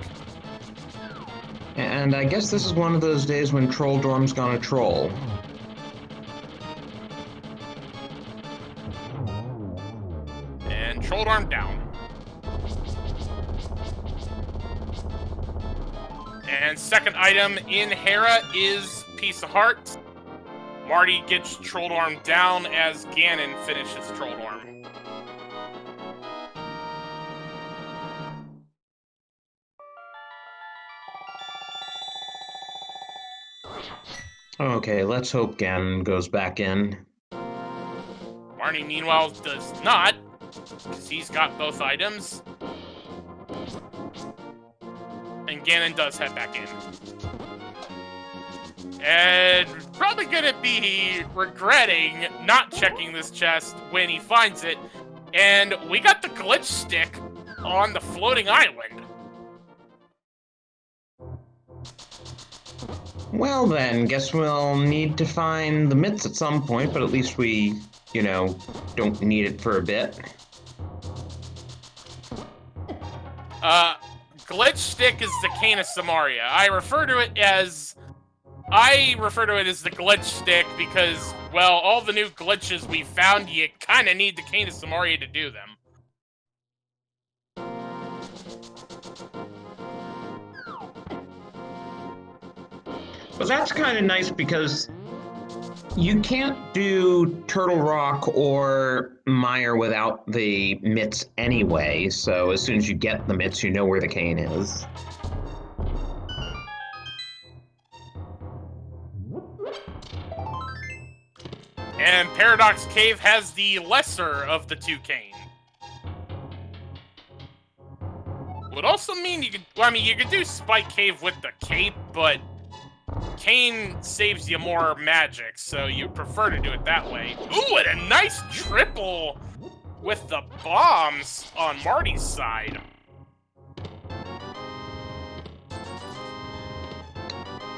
And I guess this is one of those days when Troll Dorm's gonna troll. And Troll Dorm down. And second item in Hera is Piece of Heart. Marty gets Troll Dorm down as Ganon finishes Troll Dorm. Okay, let's hope Ganon goes back in. Marty, meanwhile, does not, because he's got both items. And Ganon does head back in. And probably gonna be regretting not checking this chest when he finds it. And we got the glitch stick on the floating island. Well then, guess we'll need to find the mitts at some point, but at least we, don't need it for a bit. Glitch stick is the Cane of Samaria. I refer to it as the glitch stick because, well, all the new glitches we found, you kind of need the Cane of Samaria to do them. But that's kind of nice because you can't do Turtle Rock or Mire without the mitts anyway, so as soon as you get the mitts, you know where the cane is. And Paradox Cave has the lesser of the two cane. Would also mean you could do Spike Cave with the cape, but cane saves you more magic, so you prefer to do it that way. Ooh, and a nice triple with the bombs on Marty's side.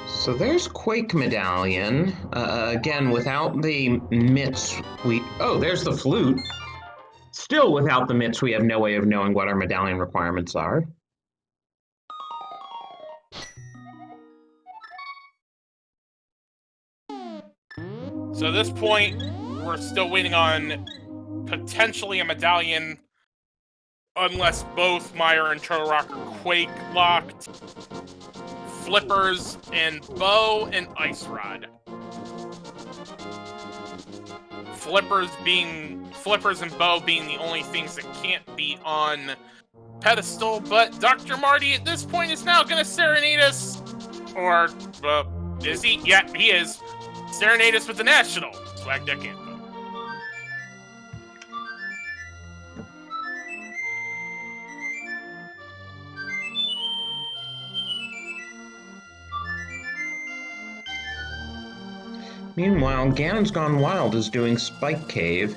So there's Quake Medallion. Again, without the mitts, oh, there's the flute. Still, without the mitts, we have no way of knowing what our medallion requirements are. So at this point, we're still waiting on potentially a medallion, unless both Mire and Turtle Rock are Quake locked. Flippers and Bow and Ice Rod. Flippers and Bow being the only things that can't be on pedestal, but Dr. Marty at this point is now gonna serenade us. Or, is he? Yeah, he is. Serenade us with the National. Swag Deck Anthem. Meanwhile, Ganon's Gone Wild is doing Spike Cave,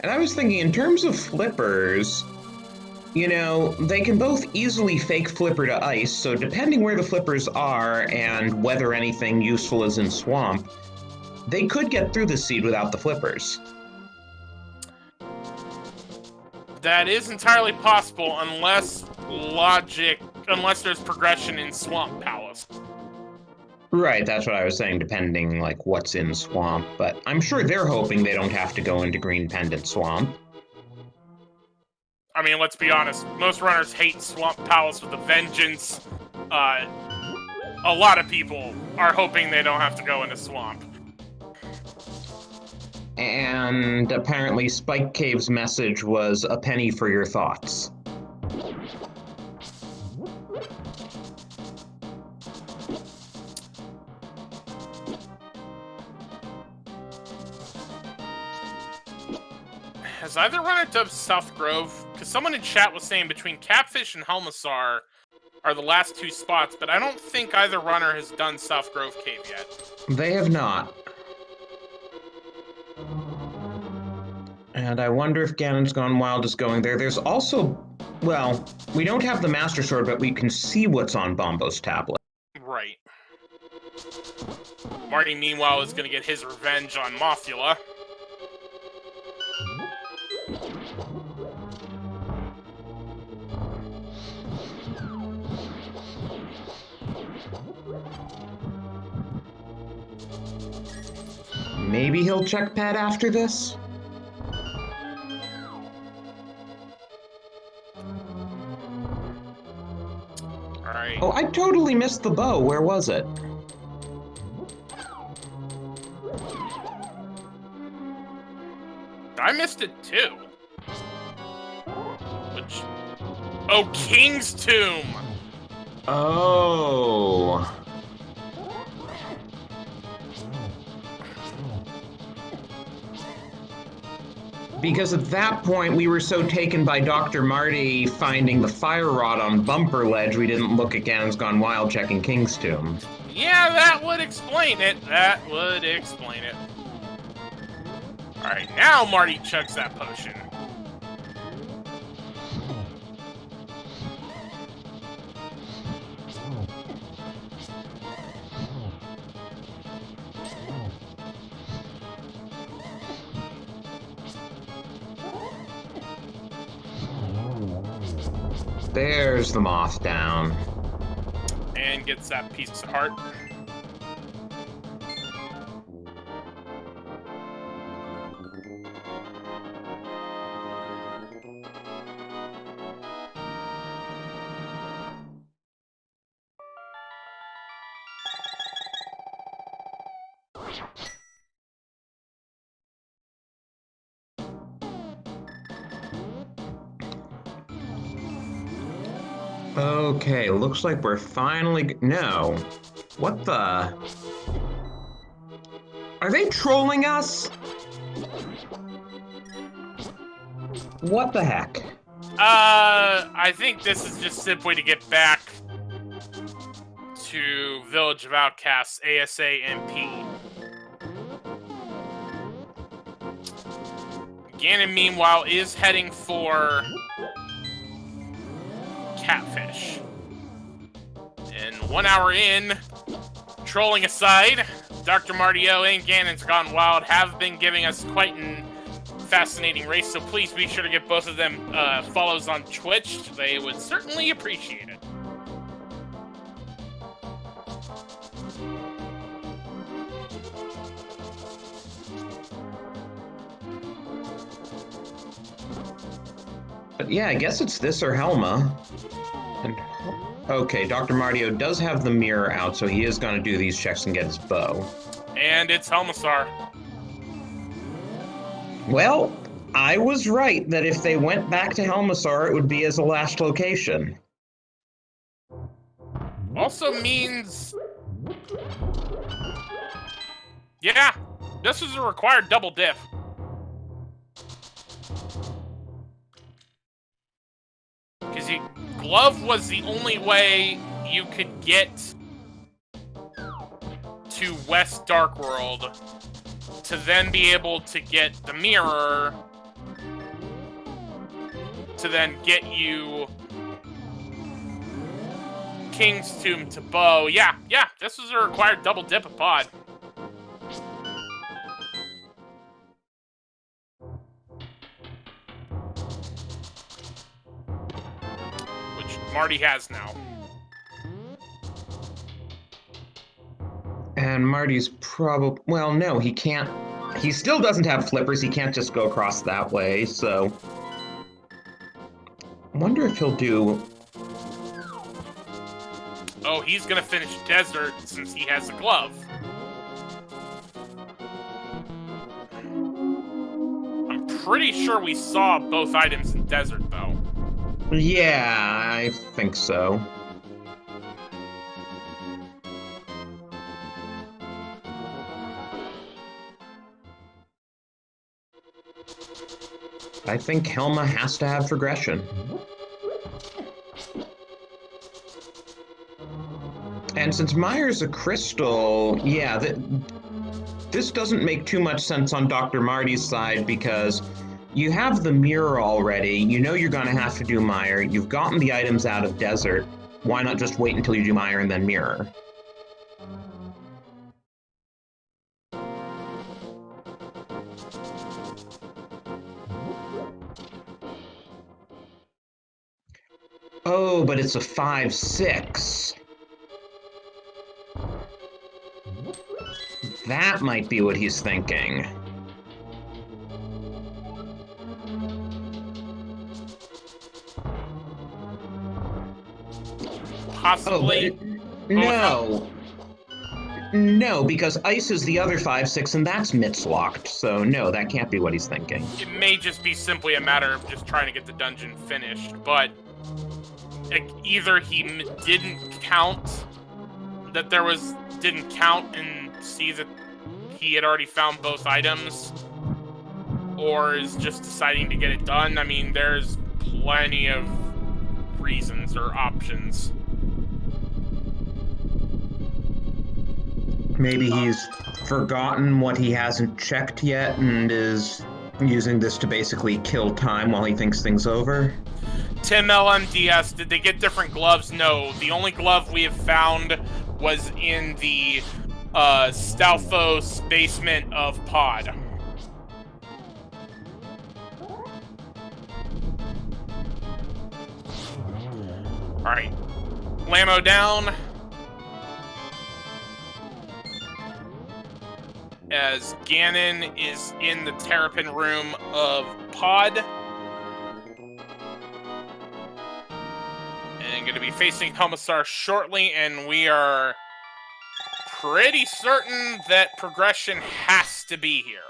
and I was thinking in terms of flippers, they can both easily fake flipper to ice, so depending where the flippers are and whether anything useful is in Swamp, they could get through the seed without the flippers. That is entirely possible unless there's progression in Swamp Palace. Right, that's what I was saying, depending, what's in Swamp, but I'm sure they're hoping they don't have to go into Green Pendant Swamp. I mean, let's be honest, most runners hate Swamp Palace with a vengeance. A lot of people are hoping they don't have to go into Swamp. And apparently Spike Cave's message was a penny for your thoughts. Has either runner dubbed South Grove? Because someone in chat was saying between Catfish and Helmassar are the last two spots, but I don't think either runner has done South Grove Cave yet. They have not. And I wonder if Ganon's Gone Wild is going there. There's also, well, we don't have the Master Sword, but we can see what's on Bombo's tablet. Right. Marty, meanwhile, is going to get his revenge on Mothula. Maybe he'll check pad after this? Alright. Oh, I totally missed the bow. Where was it? I missed it too. Which... Oh, King's Tomb! Oh. Because at that point, we were so taken by Dr. Marty finding the fire rod on Bumper Ledge, we didn't look at Ganon's Gone Wild checking King's Tomb. Yeah, that would explain it. That would explain it. Alright, now Marty chugs that potion. There's the moth down. And gets that piece of heart. Okay, looks like we're finally... No. What the... Are they trolling us? What the heck? I think this is just simply to get back to Village of Outcasts ASAMP. Ganon, meanwhile, is heading for Catfish. And 1 hour in, trolling aside, Dr. Martio and Ganon's Gone Wild have been giving us quite an fascinating race, so please be sure to give both of them follows on Twitch. They would certainly appreciate it. But yeah, I guess it's this or Helma. And, okay, Dr. Martio does have the mirror out, so he is going to do these checks and get his bow. And it's Helmasar. Well, I was right that if they went back to Helmasar, it would be as a last location. Also means... Yeah, this was a required double dip. Because Glove was the only way you could get to West Dark World to then be able to get the mirror to then get you King's Tomb to Bow. Yeah, this was a required double dip of pod. Which Marty has now. And Marty's probably... Well, no, he can't... He still doesn't have flippers. He can't just go across that way, so... I wonder if he'll do... Oh, he's gonna finish Desert since he has a glove. I'm pretty sure we saw both items in Desert, though. Yeah, I think so. I think Helma has to have progression. And since Myers a crystal, yeah, this doesn't make too much sense on Dr. Marty's side because you have the mirror already. You know you're going to have to do Meyer. You've gotten the items out of Desert. Why not just wait until you do Meyer and then Mirror? Oh, but it's a 5-6. That might be what he's thinking. Possibly. No. No, because ice is the other 5-6, and that's mitts locked. So no, that can't be what he's thinking. It may just be simply a matter of just trying to get the dungeon finished, but either he didn't count and see that he had already found both items, or is just deciding to get it done. I mean, there's plenty of reasons or options. Maybe he's forgotten what he hasn't checked yet and is using this to basically kill time while he thinks things over. Tim LMDS, did they get different gloves? No. The only glove we have found was in the Stalfos basement of Pod. Alright. Blammo down. As Ganon is in the Terrapin room of Pod. And going to be facing Commissar shortly, and we are pretty certain that progression has to be here.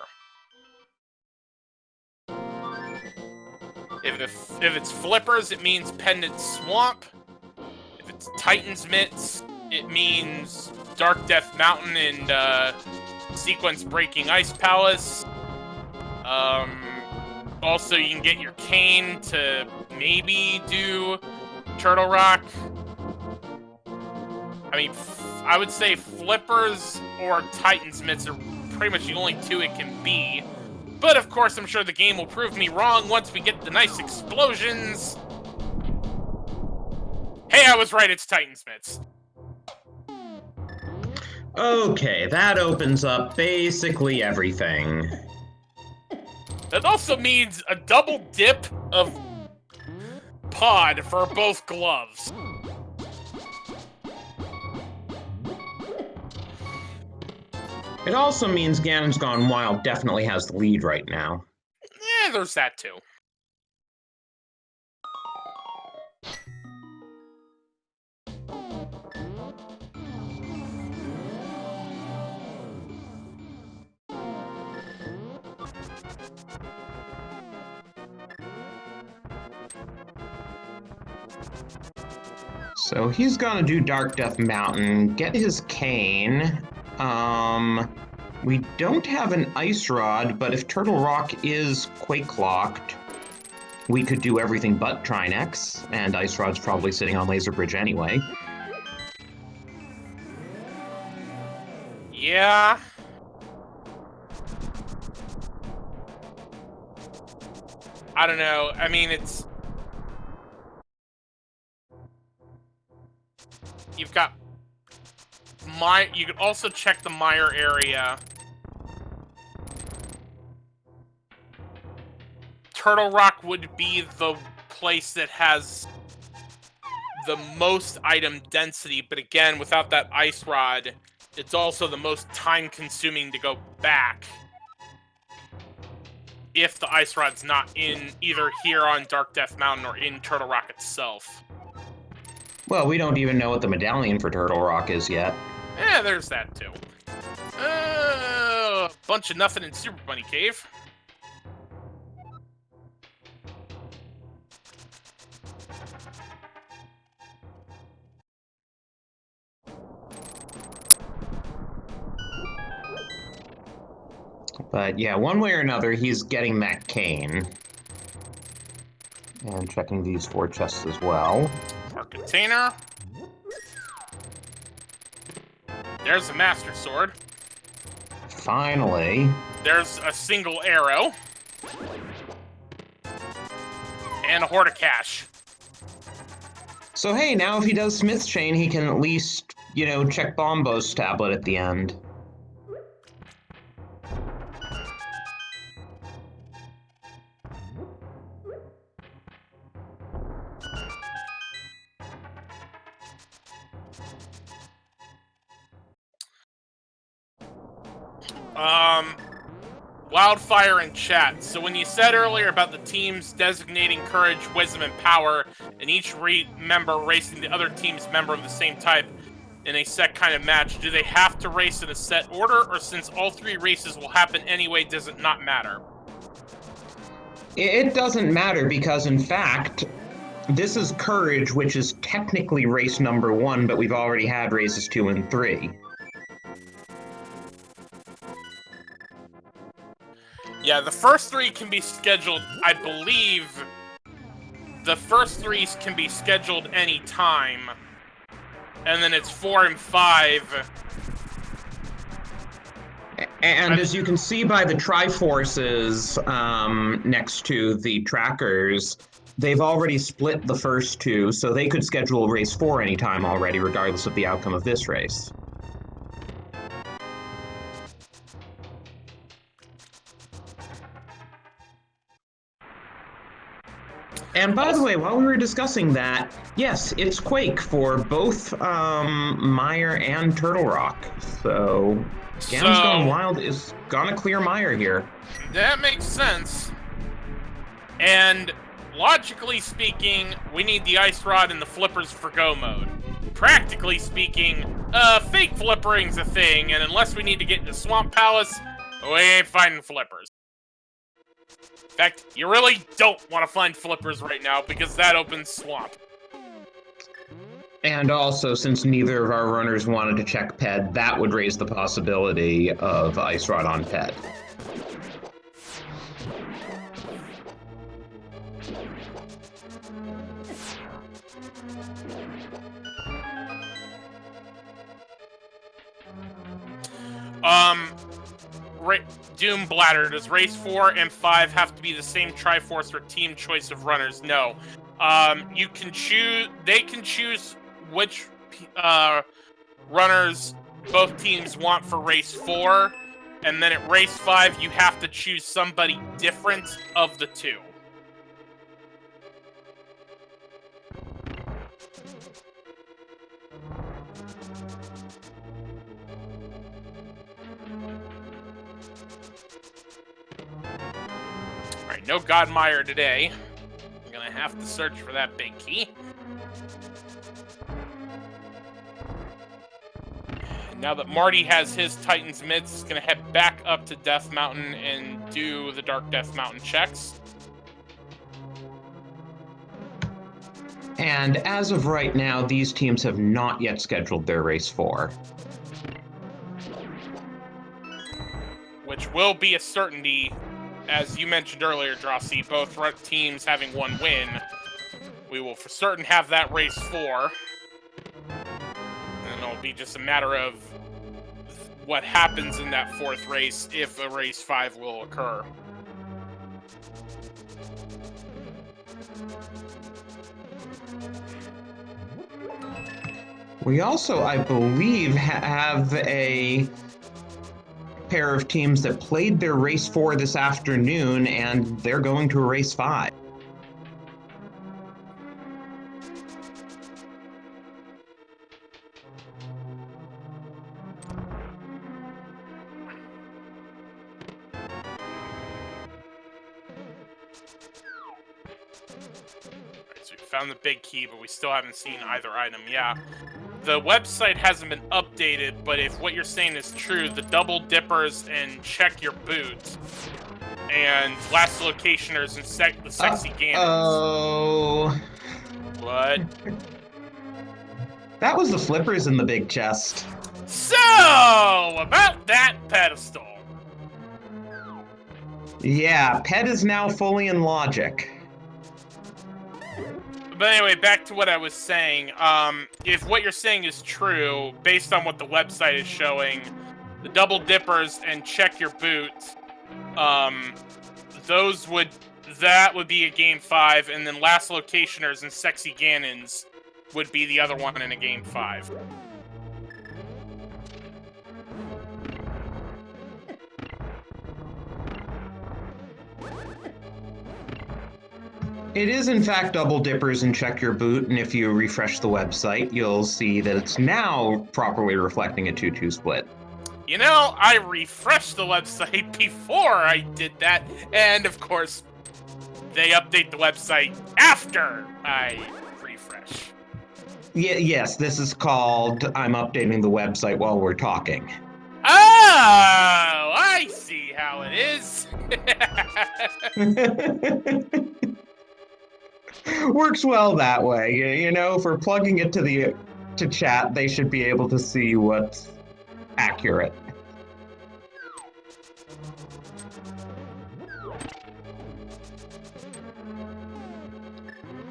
If it's Flippers, it means Pendant Swamp. If it's Titan's Mitts, it means Dark Death Mountain and Sequence Breaking Ice Palace. Also, you can get your cane to maybe do Turtle Rock. I mean, I would say Flippers or Titan's Mitts are pretty much the only two it can be. But of course, I'm sure the game will prove me wrong once we get the nice explosions. Hey, I was right, it's Titan's Mitts. Okay, that opens up basically everything. That also means a double dip of Pod for both gloves. It also means Ganon's Gone Wild definitely has the lead right now. Yeah, there's that too. So he's gonna do Dark Death Mountain, get his cane. We don't have an Ice Rod, but if Turtle Rock is Quake locked, we could do everything but Trinex, and Ice Rod's probably sitting on Laser Bridge anyway. Yeah. I don't know. I mean, it's... You've got... You could also check the Mire area. Turtle Rock would be the place that has the most item density, but again, without that Ice Rod, it's also the most time-consuming to go back. If the Ice Rod's not in either here on Dark Death Mountain or in Turtle Rock itself. Well, we don't even know what the medallion for Turtle Rock is yet. Yeah, there's that too. Bunch of nothing in Super Bunny Cave. But yeah, one way or another, he's getting that cane. And checking these 4 chests as well. Our container. There's the Master Sword. Finally. There's a single arrow. And a hoard of cash. So hey, now if he does Smith's Chain, he can at least, you know, check Bombo's tablet at the end. Wildfire in chat. So when you said earlier about the teams designating courage, wisdom, and power, and each member racing the other team's member of the same type in a set kind of match, do they have to race in a set order, or since all 3 races will happen anyway, does it not matter? It doesn't matter because, in fact, this is courage, which is technically race number 1, but we've already had races 2 and 3. Yeah, the first 3 can be scheduled, I believe. The first 3 can be scheduled any time. And then it's 4 and 5. And as you can see by the Triforces next to the trackers, they've already split the first 2, so they could schedule race 4 anytime already, regardless of the outcome of this race. And by the way, while we were discussing that, yes, it's Quake for both Mire and Turtle Rock. So Ganon's Gone Wild is gonna clear Mire here. That makes sense. And logically speaking, we need the Ice Rod and the Flippers for Go mode. Practically speaking, fake flippering's a thing, and unless we need to get into Swamp Palace, we ain't finding flippers. In fact, you really don't want to find flippers right now, because that opens Swamp. And also, since neither of our runners wanted to check Ped, that would raise the possibility of Ice Rod on Ped. Doom Bladder, does race 4 and 5 have to be the same Triforce or team choice of runners? No. You can choose, they can choose which runners both teams want for race 4, and then at race 5 you have to choose somebody different of the 2. Alright, no Godmire today. I'm gonna have to search for that big key. And now that Marty has his Titan's Mitts, he's gonna head back up to Death Mountain and do the Dark Death Mountain checks. And as of right now, these teams have not yet scheduled their race 4. Which will be a certainty, as you mentioned earlier, Drossi, both teams having 1 win. We will for certain have that race 4. And it'll be just a matter of what happens in that 4th race, if a race 5 will occur. We also, I believe, have a pair of teams that played their race 4 this afternoon, and they're going to a race 5. So we found the big key, but we still haven't seen either item. Yeah. The website hasn't been updated, but if what you're saying is true, the double dippers and check your boots, and last locationers and the sexy ganons. Oh. What? That was the flippers in the big chest. So, about that pedestal. Yeah, Ped is now fully in logic. But anyway, back to what I was saying. If what you're saying is true, based on what the website is showing, the double dippers and check your boots, that would be a game 5, and then last locationers and sexy ganons would be the other one in a game 5. It is, in fact, double dippers and check your boot, and if you refresh the website, you'll see that it's now properly reflecting a 2-2 split. You know, I refreshed the website before I did that, and of course, they update the website after I refresh. Yes, this is called I'm updating the website while we're talking. Oh, I see how it is. Works well that way. You know, for plugging it to chat, they should be able to see what's accurate.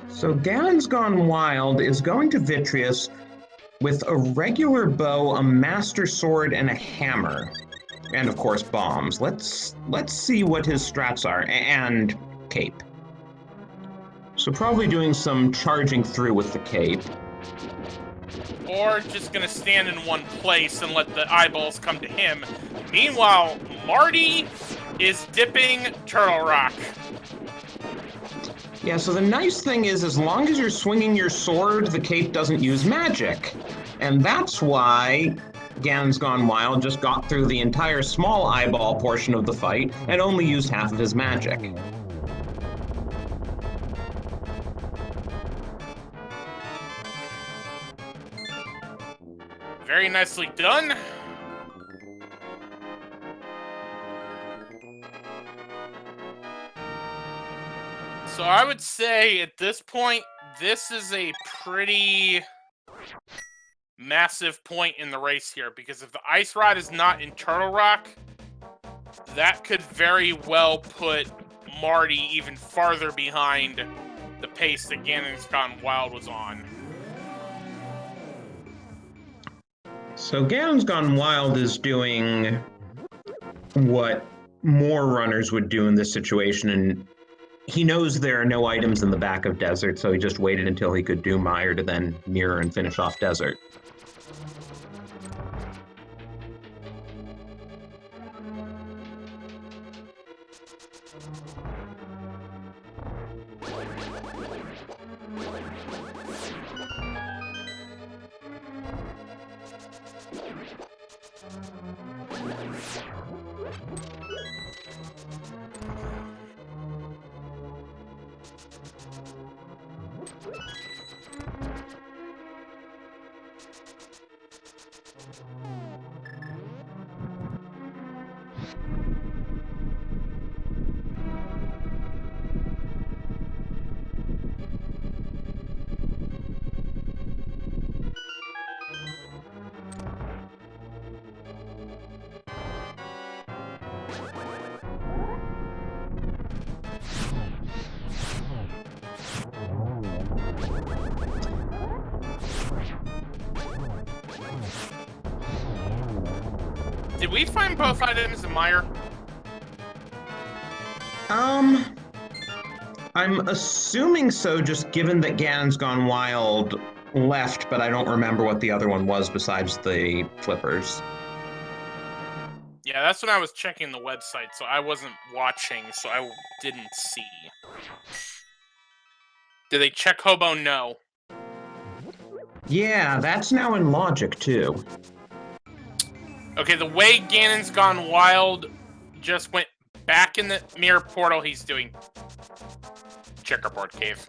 So Ganon's Gone Wild is going to Vitreous with a regular bow, a master sword, and a hammer. And of course bombs. Let's see what his strats are. And cape. So probably doing some charging through with the cape. Or just gonna stand in one place and let the eyeballs come to him. Meanwhile, Marty is dipping Turtle Rock. Yeah, so the nice thing is, as long as you're swinging your sword, the cape doesn't use magic. And that's why Ganon's Gone Wild just got through the entire small eyeball portion of the fight and only used half of his magic. Very nicely done. So I would say at this point, this is a pretty massive point in the race here, because if the Ice Rod is not in Turtle Rock, that could very well put Marty even farther behind the pace that Ganon's Gone Wild was on. So Ganon's Gone Wild is doing what more runners would do in this situation, and he knows there are no items in the back of Desert, so he just waited until he could do Mire to then mirror and finish off Desert. Did we find both items in Mire? I'm assuming so, just given that Ganon's Gone Wild left, but I don't remember what the other one was besides the flippers. Yeah, that's when I was checking the website, so I wasn't watching, so I didn't see. Did they check Hobo? No. Yeah, that's now in logic, too. Okay, the way Ganon's Gone Wild just went back in the mirror portal, he's doing Checkerboard Cave.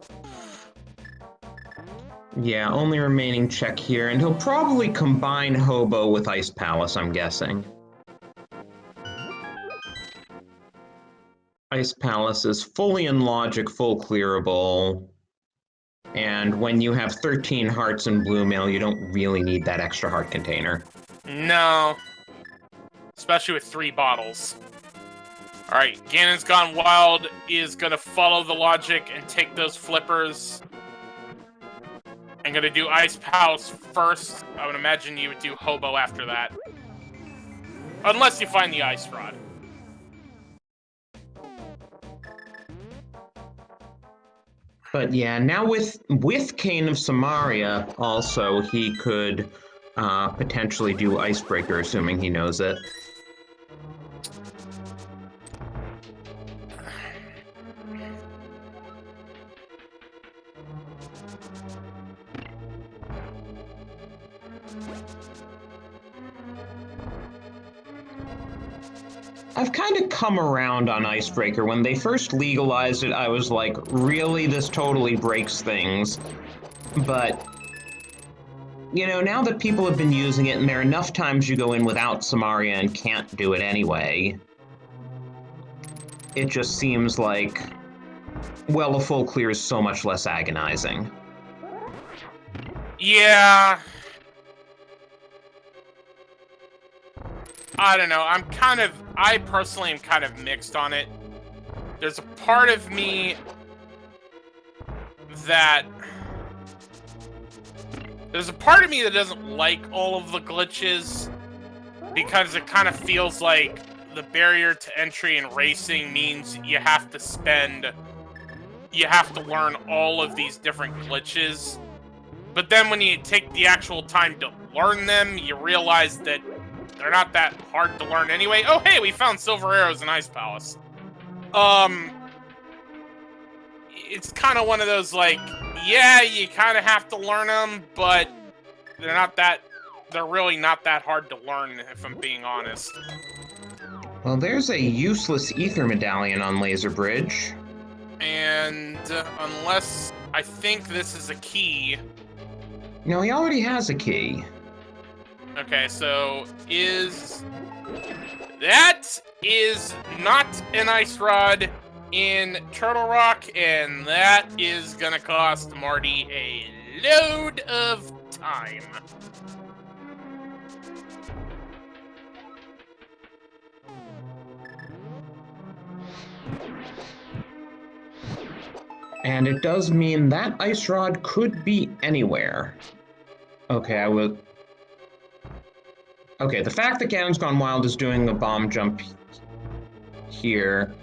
Yeah, only remaining check here, and he'll probably combine Hobo with Ice Palace, I'm guessing. Ice Palace is fully in logic, full clearable, and when you have 13 hearts in Blue Mail, you don't really need that extra heart container. No. Especially with 3 bottles. Alright, Ganon's Gone Wild is gonna follow the logic and take those flippers. I'm gonna do Ice Palace first. I would imagine you would do Hobo after that. Unless you find the Ice Rod. But yeah, now with Cane of Samaria, also, he could potentially do Icebreaker, assuming he knows it. I've kind of come around on Icebreaker. When they first legalized it, I was like, really, this totally breaks things. But, you know, now that people have been using it, and there are enough times you go in without Samaria and can't do it anyway, it just seems like, well, a full clear is so much less agonizing. Yeah. I don't know. I personally am kind of mixed on it. There's a part of me that doesn't like all of the glitches because it kind of feels like the barrier to entry in racing means you have to learn all of these different glitches. But then when you take the actual time to learn them, you realize that they're not that hard to learn anyway. Oh, hey, we found silver arrows in Ice Palace. It's kind of one of those, like, yeah, you kind of have to learn them, but they're really not that hard to learn, if I'm being honest. Well, there's a useless ether medallion on Laser Bridge. And unless I think this is a key. No, he already has a key. Okay, so that is not an ice rod in Turtle Rock, and that is gonna cost Marty a load of time. And it does mean that ice rod could be anywhere. Okay, Okay, the fact that Ganon's Gone Wild is doing a bomb jump here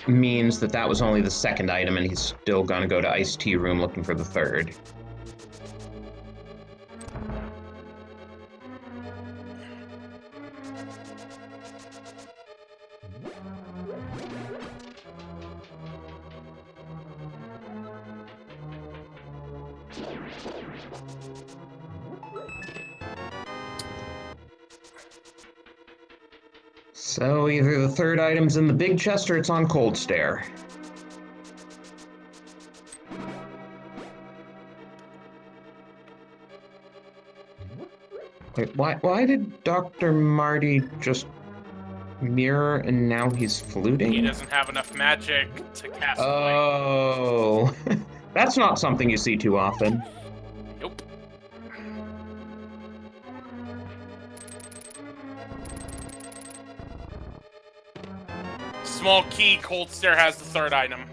means that that was only the second item, and he's still gonna go to Ice Tea Room looking for the third. So either the third item's in the big chest or it's on Cold Stare. Wait, why did Dr. Marty just mirror and now he's fluting? He doesn't have enough magic to cast. Oh, that's not something you see too often. Nope. Small key, Cold Stare has the third item.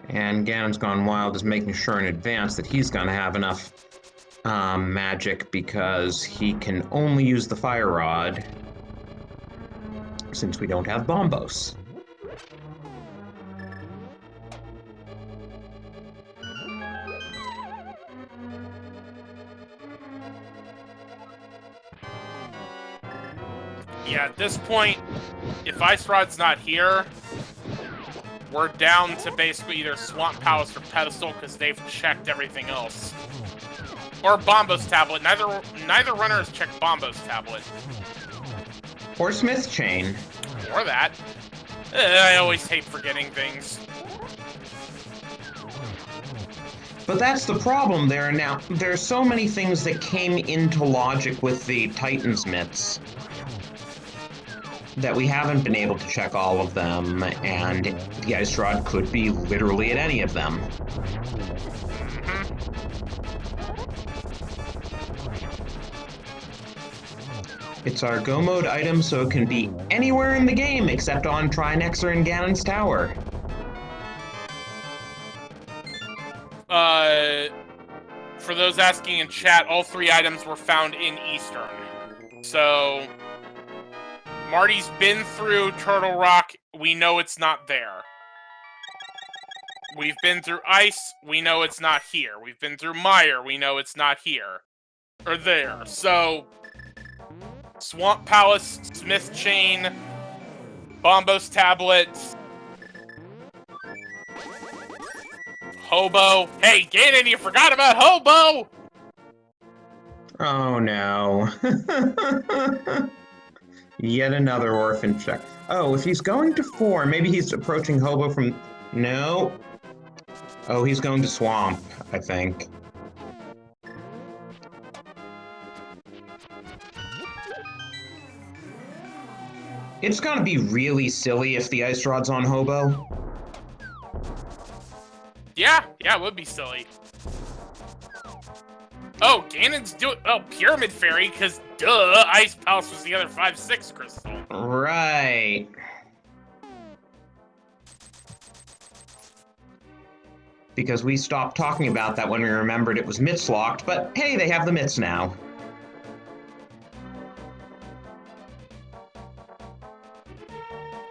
And Ganon's Gone Wild is making sure in advance that he's going to have enough magic because he can only use the Fire Rod since we don't have Bombos. Yeah, at this point, if Ice Rod's not here, we're down to basically either Swamp Palace or Pedestal because they've checked everything else. Or Bombo's Tablet. Neither runner has checked Bombo's Tablet. Or Smith's Chain. Or that. I always hate forgetting things. But that's the problem there now. There are so many things that came into logic with the Titan's myths that we haven't been able to check all of them, and the Ice Rod could be literally at any of them. It's our Go Mode item, so it can be anywhere in the game except on Trinexer and Ganon's Tower. For those asking in chat, all three items were found in Eastern. So, Marty's been through Turtle Rock, we know it's not there. We've been through Ice, we know it's not here. We've been through Mire, we know it's not here. Or there. So, Swamp Palace, Smith Chain, Bombo's Tablet, Hobo. Hey, Ganon, you forgot about Hobo! Oh no. Yet another orphan check. Oh, if he's going to 4, maybe he's approaching Hobo from... No. Oh, he's going to Swamp, I think. It's gonna be really silly if the Ice Rod's on Hobo. Yeah, it would be silly. Oh, Ganon's doing... Oh, Pyramid Fairy, because duh, Ice Palace was the other 5-6 crystal. Right. Because we stopped talking about that when we remembered it was mitts locked, but hey, they have the mitts now.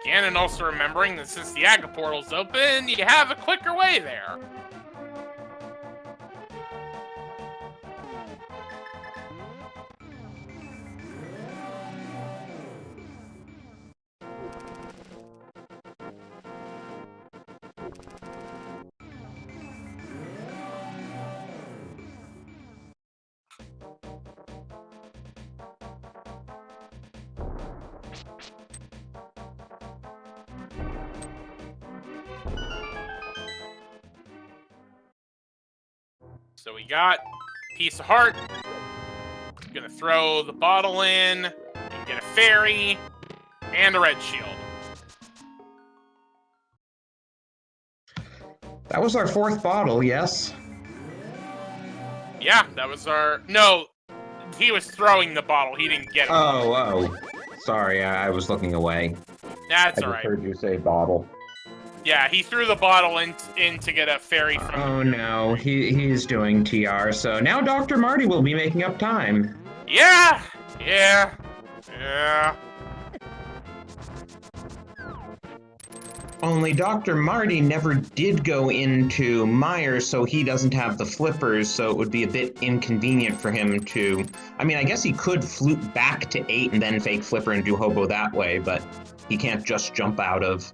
Ganon also remembering that since the Aga Portal's open, you have a quicker way there. So we got Piece of Heart. Gonna throw the bottle in, and get a fairy, and a red shield. That was our 4th bottle, yes? Yeah, that was our... No, he was throwing the bottle. He didn't get it. Oh. Sorry, I was looking away. That's I alright. just heard you say bottle. Yeah, he threw the bottle in to get a fairy from... Oh no, he's doing TR, so now Dr. Marty will be making up time. Yeah. Only Dr. Marty never did go into Myers, so he doesn't have the flippers, so it would be a bit inconvenient for him to... I mean, I guess he could flute back to 8 and then fake flipper and do Hobo that way, but he can't just jump out of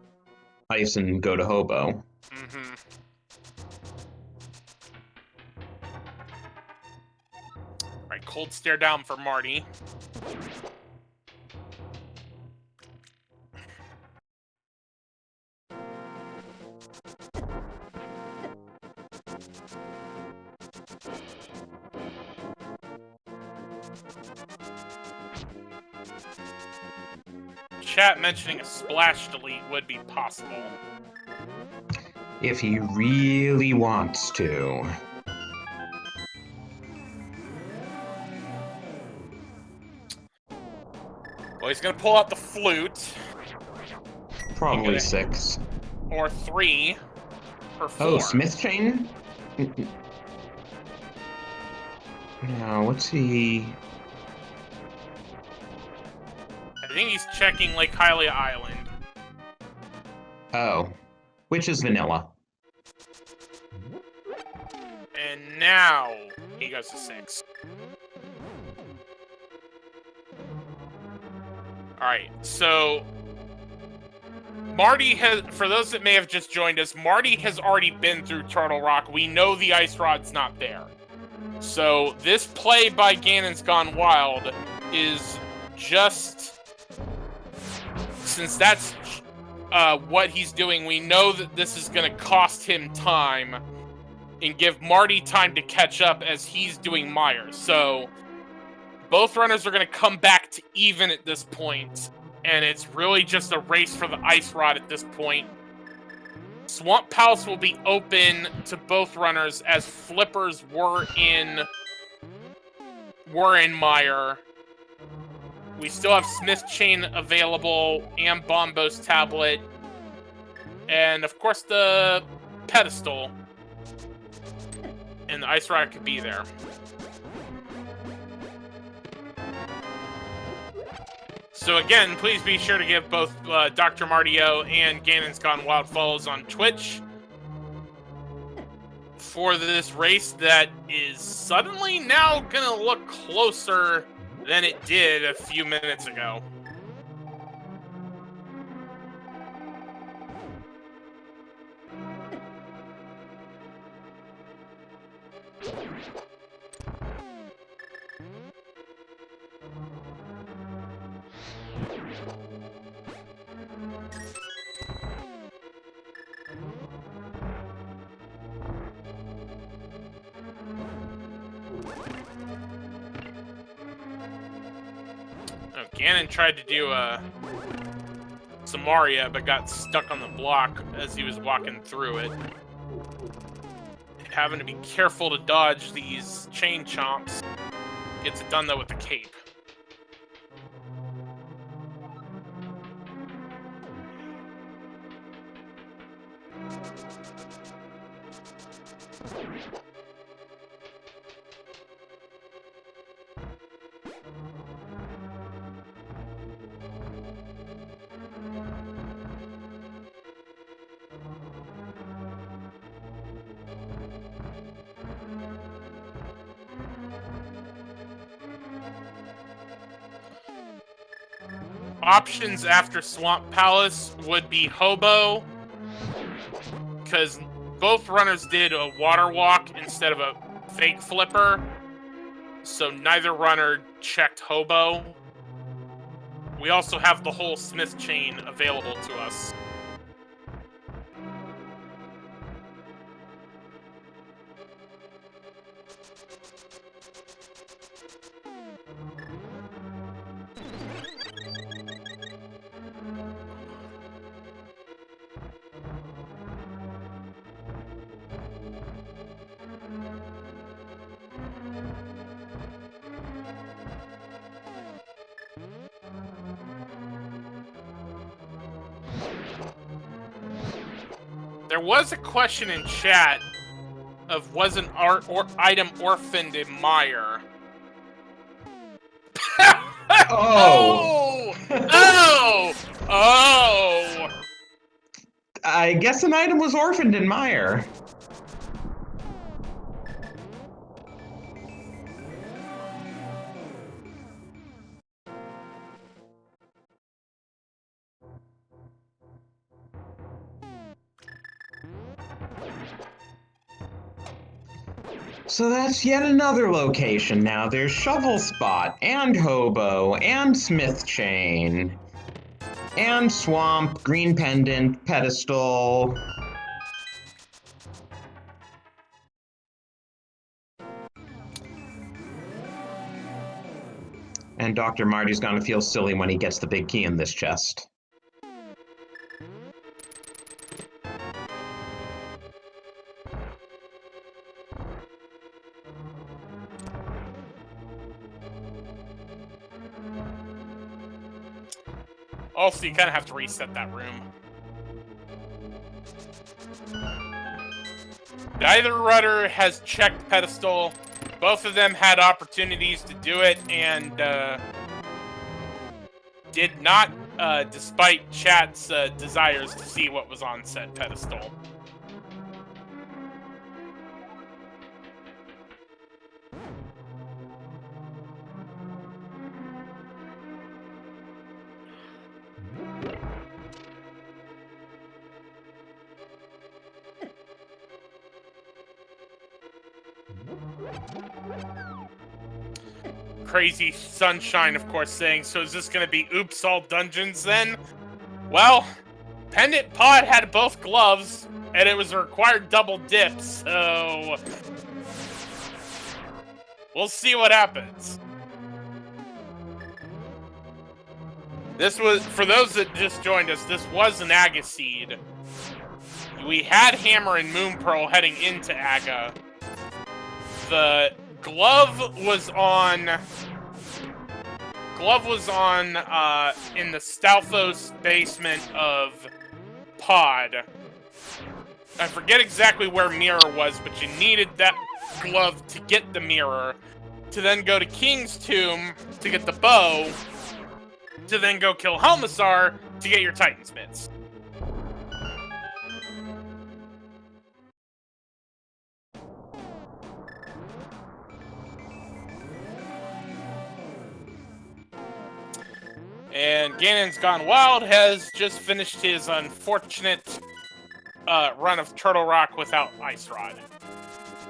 Ice and go to Hobo. Mm-hmm. Alright, cold stare down for Marty. Chat mentioning a splash delete would be possible. If he really wants to. Well, he's gonna pull out the flute. Probably 6. Or 3. Or 4. Oh, Smith Chain? No, what's he... I think he's checking Lake Hylia Island. Oh. Which is vanilla. And now he goes to 6. Alright, so Marty has, for those that may have just joined us, Marty has already been through Turtle Rock. We know the Ice Rod's not there. So this play by Ganon's Gone Wild is just... Since that's what he's doing, we know that this is going to cost him time and give Marty time to catch up as he's doing Myers. So both runners are going to come back to even at this point, and it's really just a race for the Ice Rod at this point. Swamp Palace will be open to both runners as flippers were in Mire. We still have Smith Chain available and Bombo's Tablet. And of course the pedestal. And the Ice Rod could be there. So again, please be sure to give both Dr. Martio and Ganon's Gone Wild follows on Twitch for this race that is suddenly now gonna look closer than it did a few minutes ago. Oh, Ganon tried to do Samaria, but got stuck on the block as he was walking through it. Having to be careful to dodge these chain chomps. Gets it done though with the cape. Options after Swamp Palace would be Hobo, because both runners did a water walk instead of a fake flipper, so neither runner checked Hobo. We also have the whole Smith chain available to us. There was a question in chat of was an item orphaned in Mire. Oh! Oh! Oh! I guess an item was orphaned in Mire. So that's yet another location now. There's Shovel Spot, and Hobo, and Smith Chain, and Swamp, Green Pendant, Pedestal. And Dr. Marty's gonna feel silly when he gets the big key in this chest. Also, you kind of have to reset that room. Neither rudder has checked Pedestal. Both of them had opportunities to do it and did not, despite chat's desires to see what was on said pedestal. Crazy Sunshine, of course, saying, so is this gonna be oops all dungeons then? Well, Pendant Pod had both gloves, and it was a required double dip, so we'll see what happens. This was, for those that just joined us, this was an Aga seed. We had Hammer and Moon Pearl heading into Aga. The glove was on in the Stalfos basement of Pod. I forget exactly where Mirror was, but you needed that glove to get the mirror, to then go to King's Tomb to get the bow, to then go kill Helmassar to get your Titan's Mitts. And Ganon's Gone Wild has just finished his unfortunate run of Turtle Rock without Ice Rod.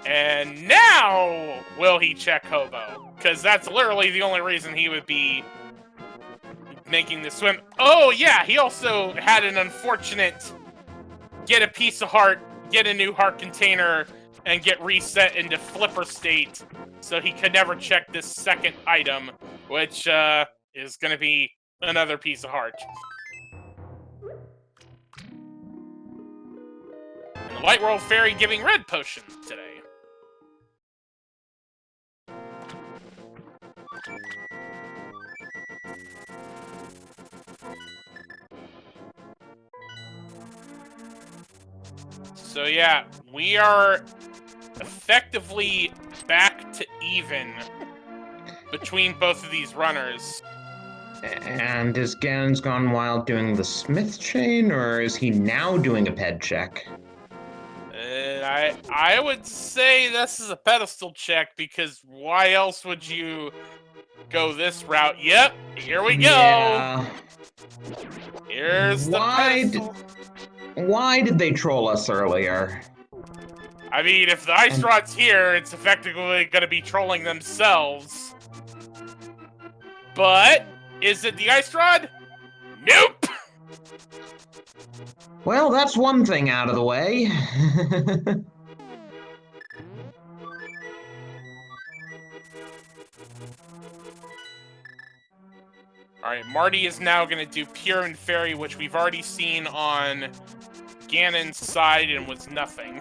And now will he check Hobo? Because that's literally the only reason he would be making the swim. Oh yeah, he also had an unfortunate get a piece of heart, get a new heart container, and get reset into flipper state, so he could never check this second item, which is going to be another piece of heart. And the Light World Fairy giving red potion today. So yeah, we are effectively back to even between both of these runners. And is Ganon's Gone Wild doing the Smith chain, or is he now doing a ped check? I would say this is a pedestal check, because why else would you go this route? Yep, here we go. Yeah. Here's the pedestal. Why did they troll us earlier? I mean, if the Ice Rod's here, it's effectively going to be trolling themselves. But, is it the Ice Rod? Nope! Well, that's one thing out of the way. Alright, Marty is now going to do Pure and Fairy, which we've already seen on Ganon's side and was nothing.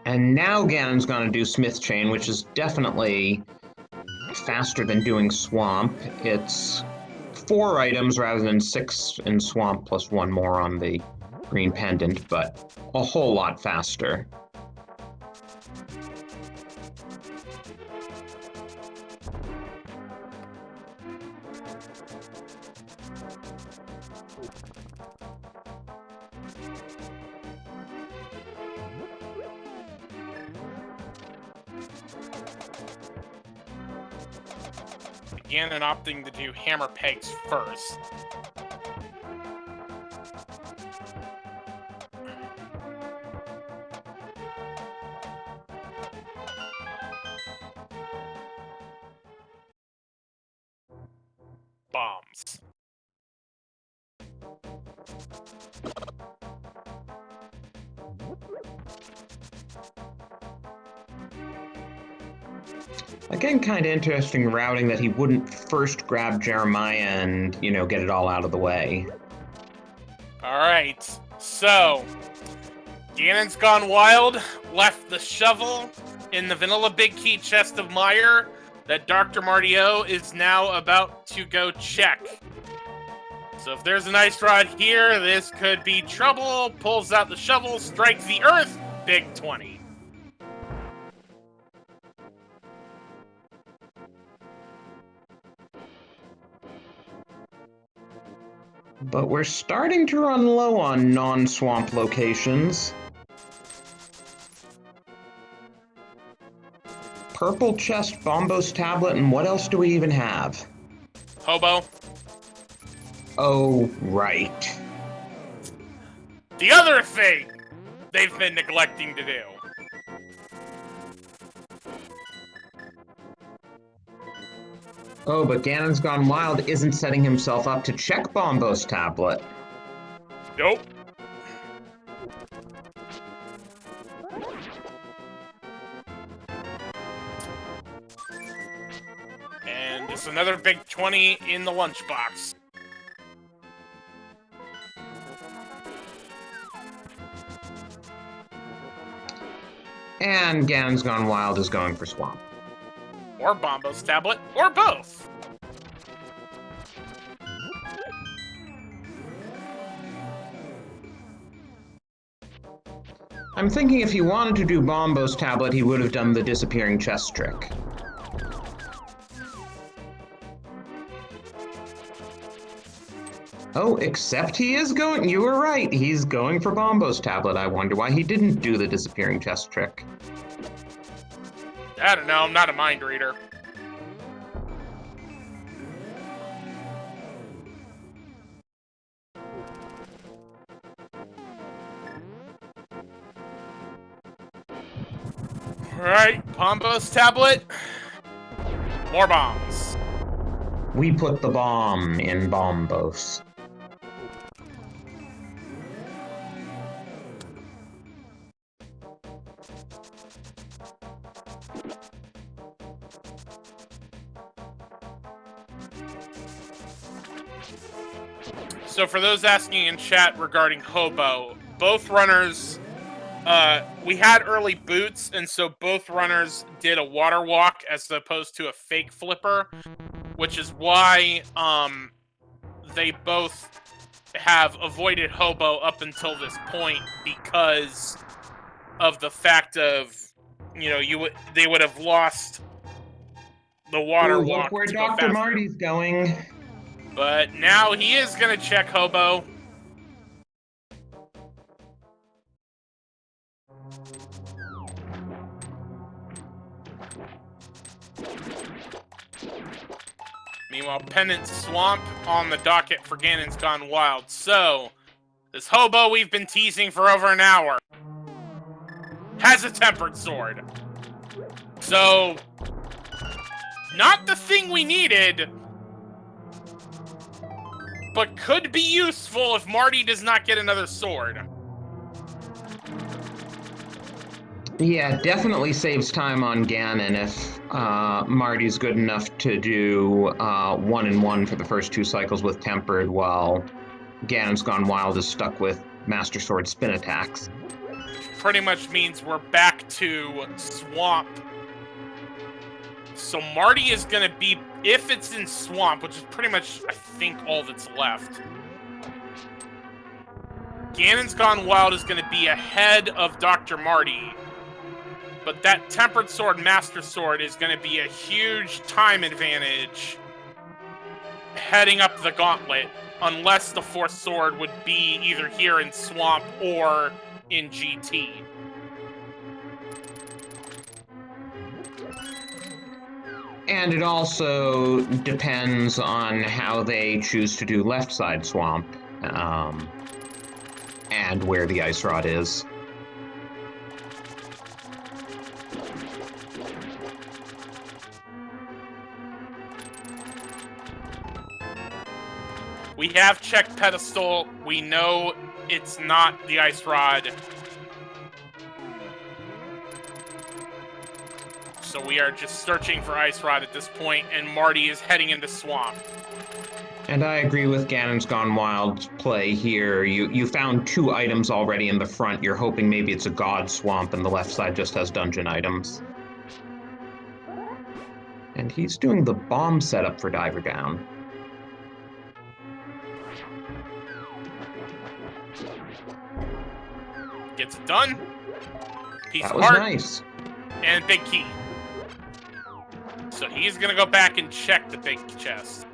And now Ganon's gonna do Smith Chain, which is definitely faster than doing Swamp. It's 4 items rather than 6 in Swamp, plus 1 more on the green pendant, but a whole lot faster. Ganon opting to do hammer pegs first. Bombs. Again, kind of interesting routing that he wouldn't first grab Jeremiah and, you know, get it all out of the way. Alright, so Ganon's Gone Wild left the shovel in the vanilla big key chest of mire that Dr. Martio is now about to go check. So if there's an Ice Rod here, this could be trouble. Pulls out the shovel, strikes the earth, big 20. But we're starting to run low on non-swamp locations. Purple chest, Bombos tablet, and what else do we even have? Hobo. Oh, right. The other thing they've been neglecting to do. Oh, but Ganon's Gone Wild isn't setting himself up to check Bombos tablet. Nope. And it's another big 20 in the lunchbox. And Ganon's Gone Wild is going for Swamp. Or Bombos tablet, or both. I'm thinking if he wanted to do Bombos tablet, he would have done the disappearing chest trick. Oh, except he is going, you were right, he's going for Bombos tablet. I wonder why he didn't do the disappearing chest trick. I don't know, I'm not a mind reader. Alright, Pombo's tablet. More bombs. We put the bomb in Bombos. So for those asking in chat regarding Hobo, both runners, we had early boots, and so both runners did a water walk as opposed to a fake flipper, which is why they both have avoided Hobo up until this point because of the fact of, you know, they would have lost the water walk. Look where to go Dr. faster. Marty's going. But now he is gonna check Hobo. Meanwhile, Pennant Swamp on the docket for Ganon's Gone Wild. So, this Hobo we've been teasing for over an hour has a tempered sword. So, not the thing we needed, but could be useful if Marty does not get another sword. Yeah, definitely saves time on Ganon if Marty's good enough to do 1-1 for the first 2 cycles with Tempered, while Ganon's Gone Wild is stuck with Master Sword spin attacks. Pretty much means we're back to Swamp. So Marty is going to be, if it's in Swamp, which is pretty much, I think, all that's left, Ganon's Gone Wild is going to be ahead of Dr. Marty. But that Tempered Sword, Master Sword, is going to be a huge time advantage heading up the gauntlet, unless the Fourth Sword would be either here in Swamp or in GT. And it also depends on how they choose to do left side Swamp, and where the Ice Rod is. We have checked Pedestal. We know it's not the Ice Rod. So we are just searching for Ice Rod at this point, and Marty is heading into Swamp. And I agree with Ganon's Gone Wild's play here. You found 2 items already in the front. You're hoping maybe it's a God Swamp and the left side just has dungeon items. And he's doing the bomb setup for Diver Down. Gets it done. Piece That of was heart. nice. And big key. So he's gonna go back and check the big chest.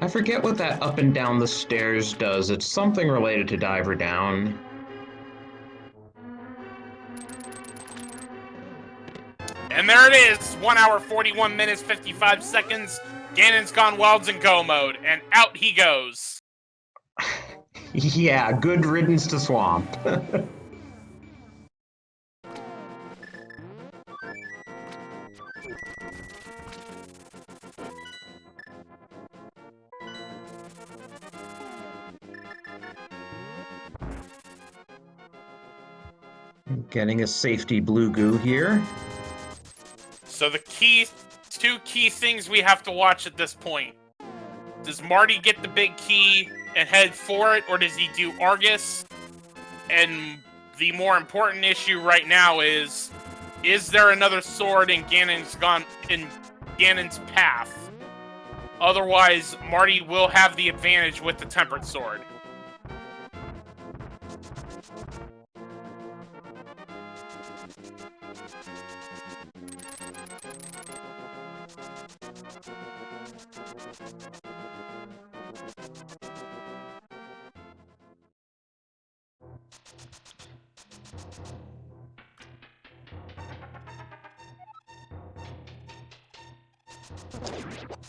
I forget what that up and down the stairs does. It's something related to Diver Down. And there it is, 1 hour, 41 minutes, 55 seconds. Ganon's Gone Wild's in go mode, and out he goes. Yeah, good riddance to Swamp. Getting a safety blue goo here. So the two key things we have to watch at this point. Does Marty get the big key and head for it, or does he do Argus? And the more important issue right now is there another sword in Ganon's path? Otherwise, Marty will have the advantage with the Tempered Sword.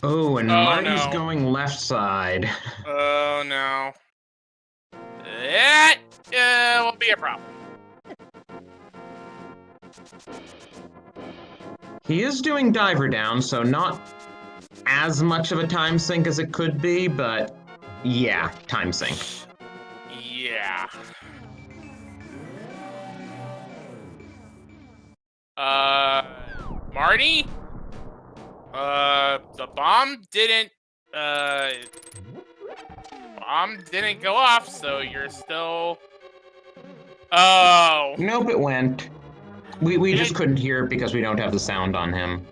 Oh, and Oh, Marty's no. going left side. Oh, no. That will be a problem. He is doing diver down, so not as much of a time sink as it could be, but yeah, time sink. Yeah. Marty? The bomb didn't go off, so you're still... Oh. Nope, it went. We just couldn't hear it because we don't have the sound on him.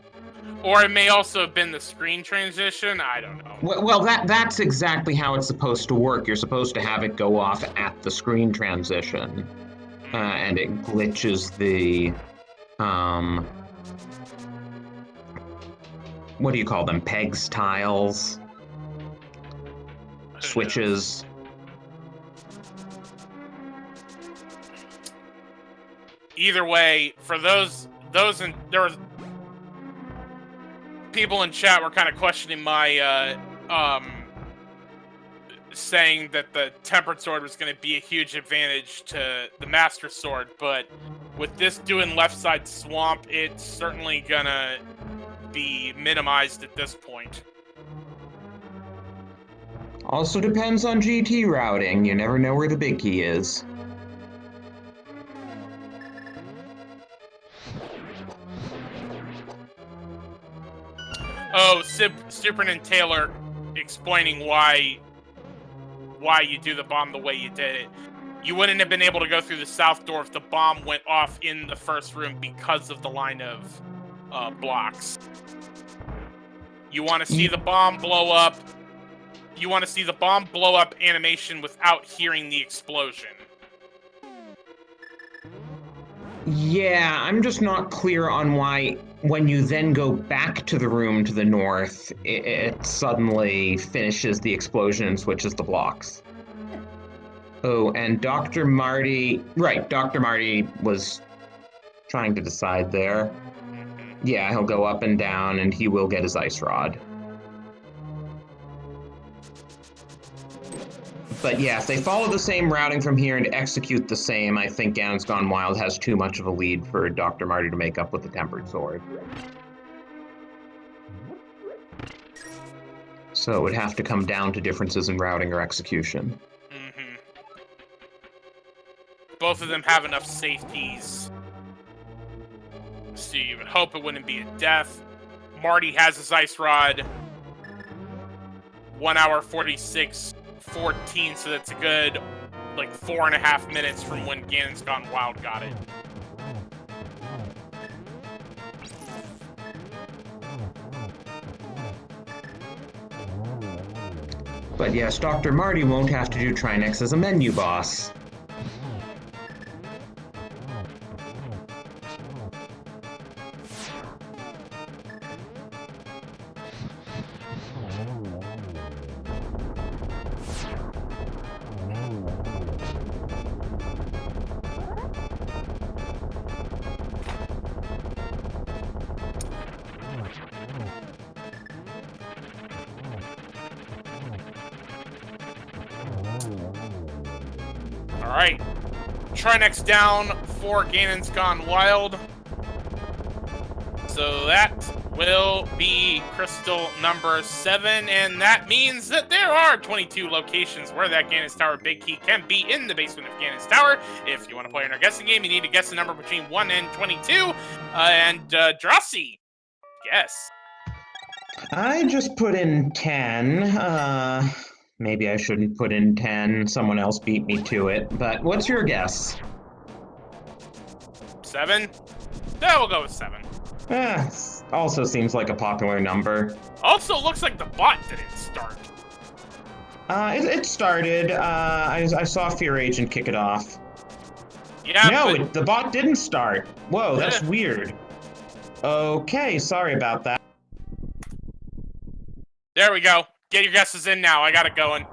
Or it may also have been the screen transition. I don't know. Well, that's exactly how it's supposed to work. You're supposed to have it go off at the screen transition, and it glitches the, what do you call them? Pegs, tiles, switches. Either way, for those in there was people in chat were kind of questioning my saying that the tempered sword was going to be a huge advantage to the master sword, but with this doing left side swamp, it's certainly gonna be minimized at this point. Also depends on GT routing. You never know where the big key is. Oh, Superman and Taylor explaining why you do the bomb the way you did it. You wouldn't have been able to go through the south door if the bomb went off in the first room because of the line of blocks. You want to see the bomb blow up. You want to see the bomb blow up animation without hearing the explosion. Yeah, I'm just not clear on why, when you then go back to the room to the north, it suddenly finishes the explosion and switches the blocks. Oh, and Dr. Marty... Right, Dr. Marty was trying to decide there. Yeah, he'll go up and down, and he will get his ice rod. But yeah, if they follow the same routing from here and execute the same, I think Ganon's Gone Wild has too much of a lead for Dr. Marty to make up with the Tempered Sword. So it would have to come down to differences in routing or execution. Mm-hmm. Both of them have enough safeties, so you would hope it wouldn't be a death. Marty has his ice rod. 1 hour 46:14, so that's a good, like, 4.5 minutes from when Ganon's Gone Wild got it. But yes, Dr. Marty won't have to do Trinex as a menu boss. Alright. Trinex down for Ganon's Gone Wild. So that will be crystal number 7, and that means that there are 22 locations where that Ganon's Tower big key can be in the basement of Ganon's Tower. If you want to play in our guessing game, you need to guess a number between 1 and 22. Drossi, guess. I just put in 10. Maybe I shouldn't put in 10. Someone else beat me to it. But what's your guess? 7? Yeah, we'll go with 7. Also seems like a popular number. Also, looks like the bot didn't start. It started. I saw Fear Agent kick it off. Yeah, no, the bot didn't start. Whoa, that's weird. Okay, sorry about that. There we go. Get your guesses in now. I got it going.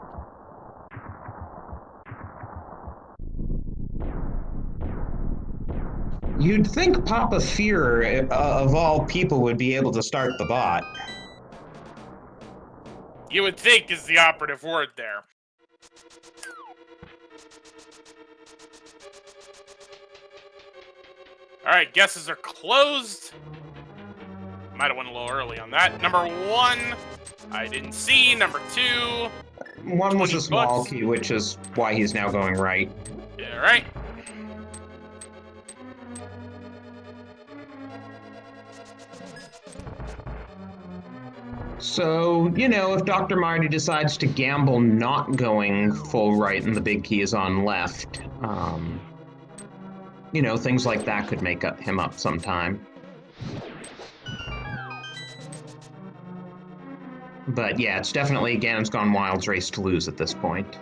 You'd think Papa Fear, of all people, would be able to start the bot. You would think is the operative word there. Alright, guesses are closed. Might have went a little early on that. Number 1, I didn't see. Number 2, 1 was 20 a small bucks. key, which is why he's now going right. Yeah, right. So, you know, if Dr. Marty decides to gamble not going full right and the big key is on left, you know, things like that could make him up sometime. But yeah, it's definitely Ganon's Gone Wild's race to lose at this point.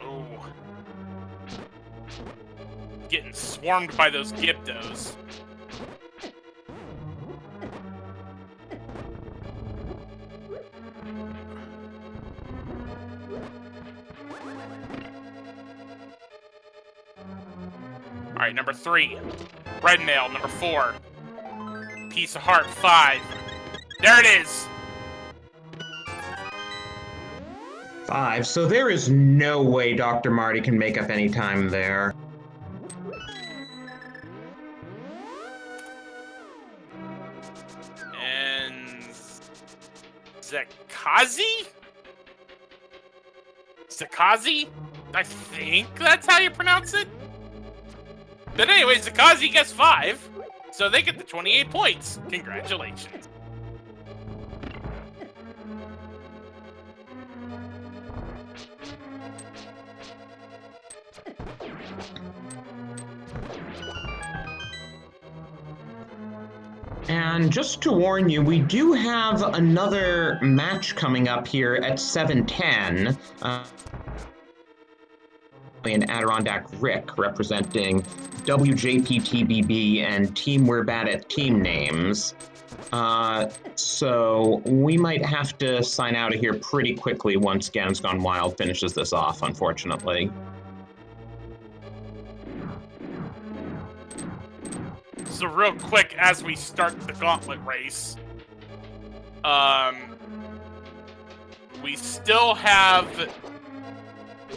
Ooh. Getting swarmed by those Gyptos. Alright, number 3. Red nail, number 4. Piece of heart, 5. There it is! 5. So there is no way Dr. Marty can make up any time there. And... Zakazi? Zakazi? I think that's how you pronounce it? But anyway, Zakazi gets 5, so they get the 28 points. Congratulations. And just to warn you, we do have another match coming up here at 7:10. And Adirondack Rick representing WJPTBB and Team We're Bad at Team Names. So we might have to sign out of here pretty quickly once Ganon's Gone Wild finishes this off, unfortunately. So real quick, as we start the gauntlet race, we still have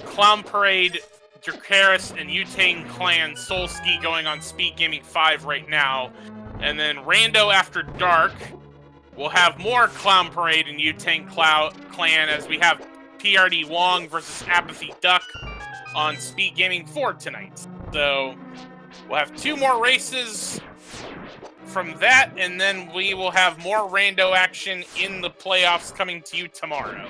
Clown Parade, Dracaris, and Utane Clan Solski going on SpeedGaming 5 right now. And then Rando After Dark, we'll have more Clown Parade and Utane Clan as we have PRD Wong versus Apathy Duck on SpeedGaming 4 tonight. So we'll have 2 more races from that, and then we will have more rando action in the playoffs coming to you tomorrow.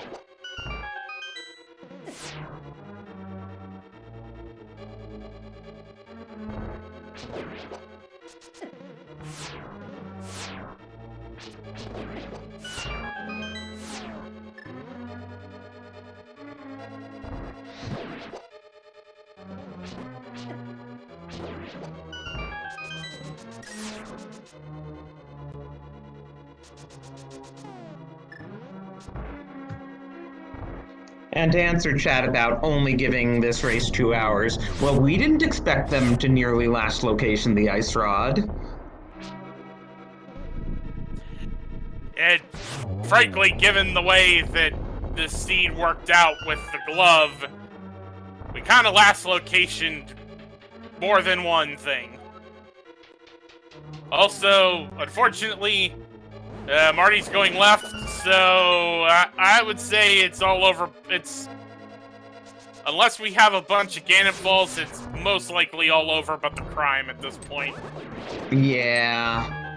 And to answer chat about only giving this race 2 hours, well, we didn't expect them to nearly last location the Ice Rod. And frankly, given the way that the seed worked out with the glove, we kind of last locationed more than one thing. Also, unfortunately, Marty's going left, so I would say it's all over. It's unless we have a bunch of Ganon Falls, it's most likely all over but the crime at this point. Yeah.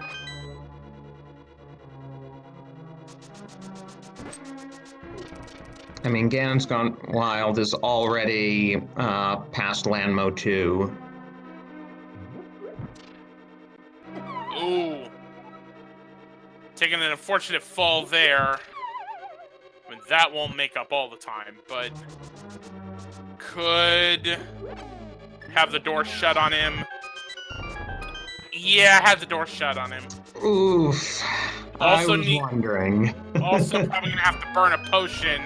I mean, Ganon's Gone Wild is already past Landmo 2. Ooh. Taking an unfortunate fall there. I mean, that won't make up all the time, but could have the door shut on him. Yeah, have the door shut on him. Oof. Also I was wondering. Also probably gonna have to burn a potion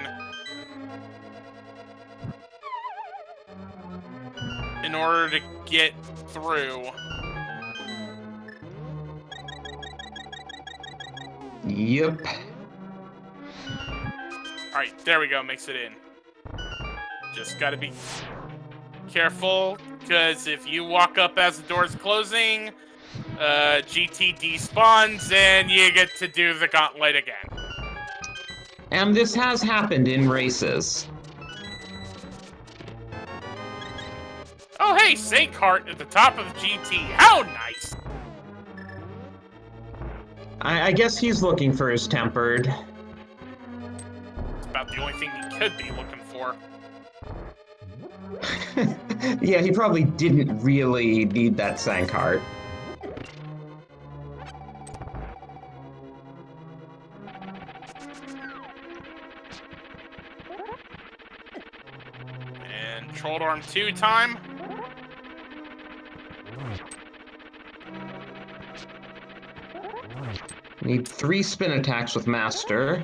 in order to get through. Yep. Alright, there we go, makes it in. Just gotta be careful, because if you walk up as the door's closing, GT despawns, and you get to do the gauntlet again. And this has happened in races. Oh hey, Saint Cart at the top of GT, how nice! I guess he's looking for his tempered. It's about the only thing he could be looking for. Yeah, he probably didn't really need that Sankart. And Trolled Arm 2 time. Need 3 spin attacks with Master.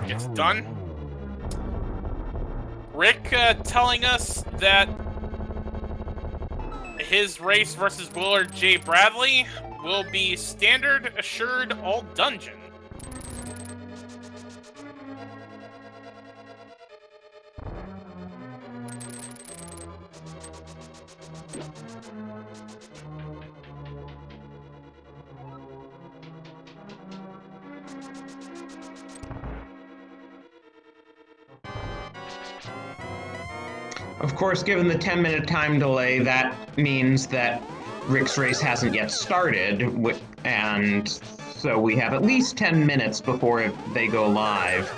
It's done. Rick telling us that his race versus Willard J. Bradley will be standard assured all dungeon. Of course, given the 10-minute time delay, that means that Rick's race hasn't yet started, and so we have at least 10 minutes before they go live.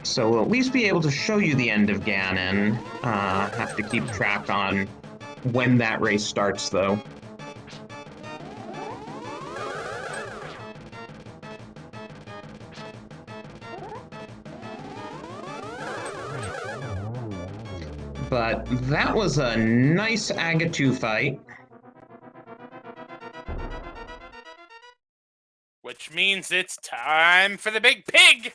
So we'll at least be able to show you the end of Ganon. Have to keep track on when that race starts, though. But that was a nice Agatu fight. Which means it's time for the big pig!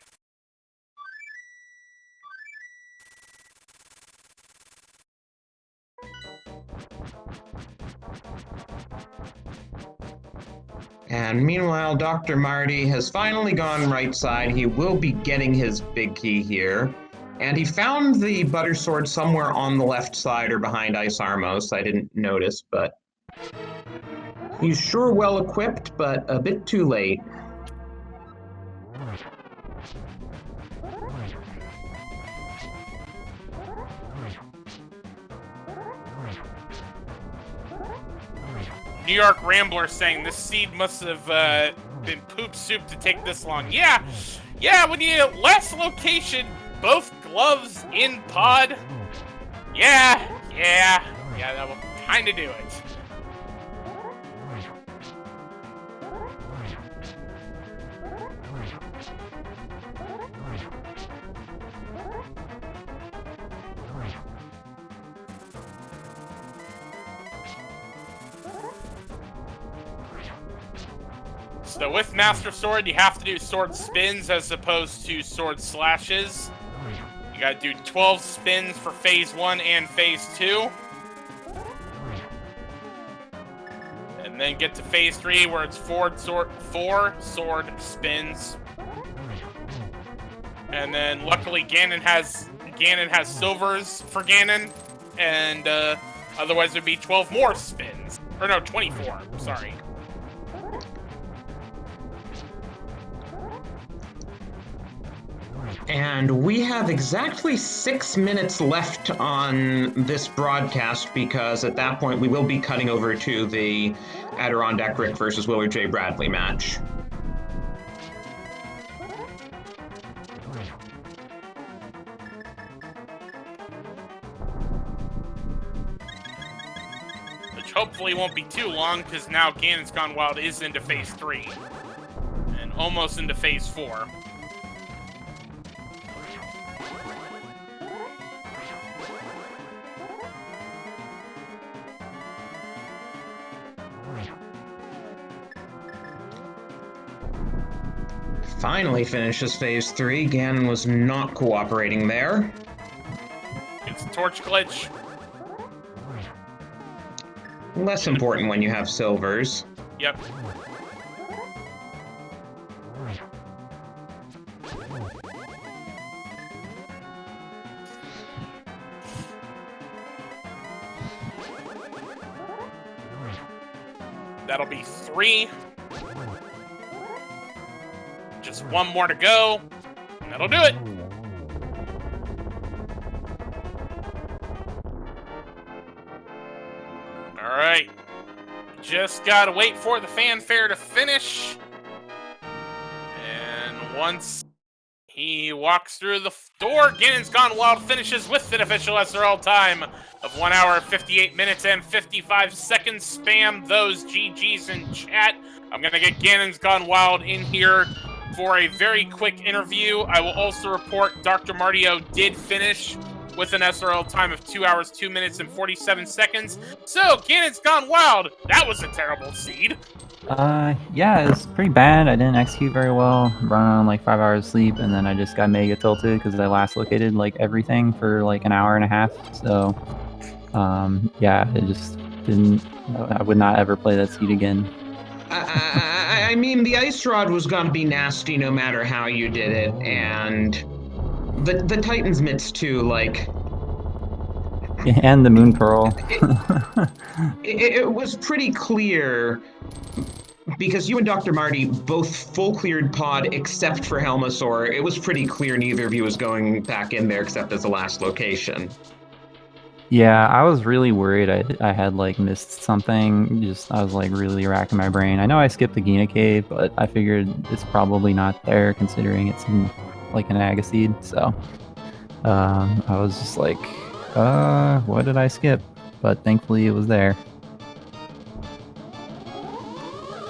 And meanwhile, Dr. Marty has finally gone right side. He will be getting his big key here. And he found the butter sword somewhere on the left side or behind Ice Armos. I didn't notice, but he's sure well equipped, but a bit too late. New York Rambler saying this seed must have been poop soup to take this long. Yeah, when you last location, both gloves in pod. Yeah, that will kind of do it. So with Master Sword, you have to do sword spins as opposed to sword slashes. You gotta do 12 spins for Phase 1 and Phase 2. And then get to Phase 3 where it's 4 sword spins. And then luckily Ganon has silvers for Ganon. And otherwise it would be 12 more spins. Or no, 24, sorry. And we have exactly 6 minutes left on this broadcast because at that point we will be cutting over to the Adirondack Rick versus Willard J. Bradley match. Which hopefully won't be too long because now Ganon's Gone Wild is into Phase 3. And almost into Phase 4. Finally finishes Phase 3. Ganon was not cooperating there. It's a torch glitch. Less important when you have silvers. Yep. That'll be 3. Just 1 more to go. And that'll do it. All right. Just gotta wait for the fanfare to finish. And once he walks through the door, Ganon's Gone Wild finishes with an official SRL time of 1 hour, 58 minutes, and 55 seconds. Spam those GGs in chat. I'm gonna get Ganon's Gone Wild in here for a very quick interview. I will also report Dr. Martio did finish with an SRL time of 2 hours, 2 minutes, and 47 seconds. So, Ganon's Gone Wild, that was a terrible seed. Yeah, it was pretty bad. I didn't execute very well. Running on like 5 hours of sleep, and then I just got mega tilted because I last located like everything for like an hour and a half. So, yeah, it just didn't. I would not ever play that seed again. I mean, the ice rod was gonna be nasty no matter how you did it, and the Titan's mitts too. Like, And the moon pearl. it was pretty clear because you and Dr. Marty both full cleared pod except for Helmasaur. It was pretty clear neither of you was going back in there except as the last location. Yeah, I was really worried I had like missed something. I was like really racking my brain. I know I skipped the Gina cave, but I figured it's probably not there considering it's in like an Agaseed. So I was just like, what did I skip? But thankfully it was there.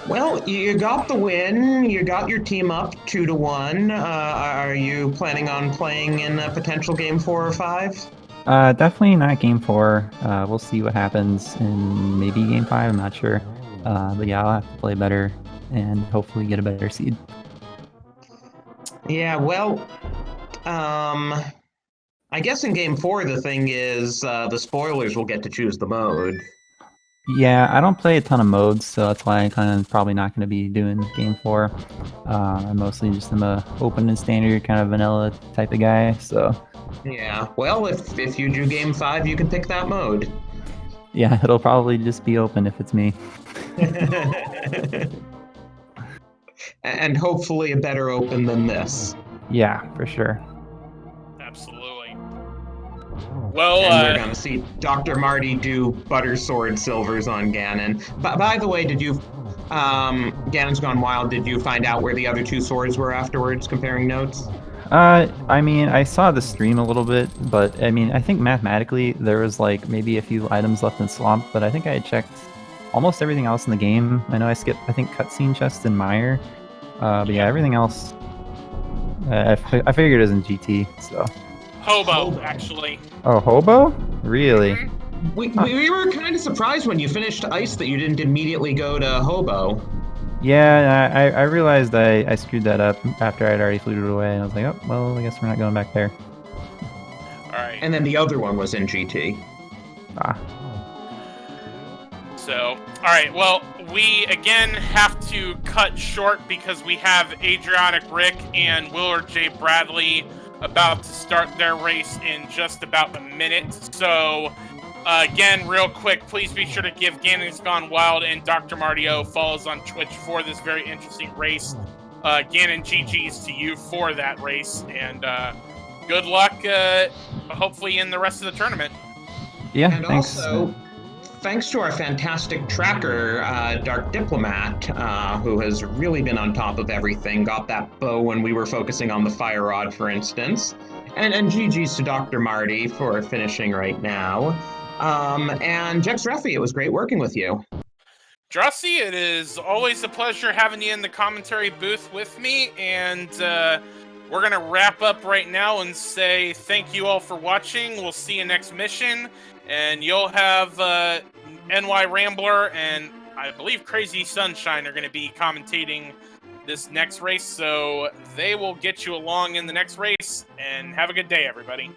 Well, you got the win. You got your team up 2-1. Are you planning on playing in a potential game 4 or 5? Definitely not game 4. We'll see what happens in maybe game 5. I'm not sure. But yeah, I'll have to play better and hopefully get a better seed. Yeah, well, I guess in game 4 the thing is the spoilers will get to choose the mode. Yeah, I don't play a ton of modes, so that's why I'm kind of probably not going to be doing game 4. I mostly just am a open and standard kind of vanilla type of guy, so. Yeah, well, if you do game 5, you can pick that mode. Yeah, it'll probably just be open if it's me. And hopefully a better open than this. Yeah, for sure. Absolutely. Well, and we're gonna see Dr. Marty do butter sword silvers on Ganon. By the way, did you, Ganon's Gone Wild, did you find out where the other 2 swords were afterwards, comparing notes? I mean, I saw the stream a little bit, but I mean, I think mathematically there was like maybe a few items left in Swamp, but I think I had checked almost everything else in the game. I know I skipped, I think, cutscene chest and Mire. But yeah, everything else, I figured it was in GT, so. Hobo, actually. Oh, Hobo? Really? Mm-hmm. We were kind of surprised when you finished Ice that you didn't immediately go to Hobo. Yeah, I realized I screwed that up after I'd already fluted away, and I was like, oh, well, I guess we're not going back there. Alright. And then the other one was in GT. Ah. So, alright, well, we again have to cut short because we have Adrianic Rick and Willard J. Bradley about to start their race in just about a minute. So, again, real quick, please be sure to give Ganon's Gone Wild and Dr. Martio follows on Twitch for this very interesting race. Ganon, GG's to you for that race, and good luck, hopefully, in the rest of the tournament. Yeah, and thanks. Also, thanks to our fantastic tracker, Dark Diplomat, who has really been on top of everything, got that bow when we were focusing on the fire rod, for instance. And GG's to Dr. Marty for finishing right now. And Jex Reffy, it was great working with you. Drusy, it is always a pleasure having you in the commentary booth with me, and we're going to wrap up right now and say thank you all for watching. We'll see you next mission, and you'll have NY Rambler and I believe Crazy Sunshine are going to be commentating this next race, so they will get you along in the next race, and have a good day, everybody.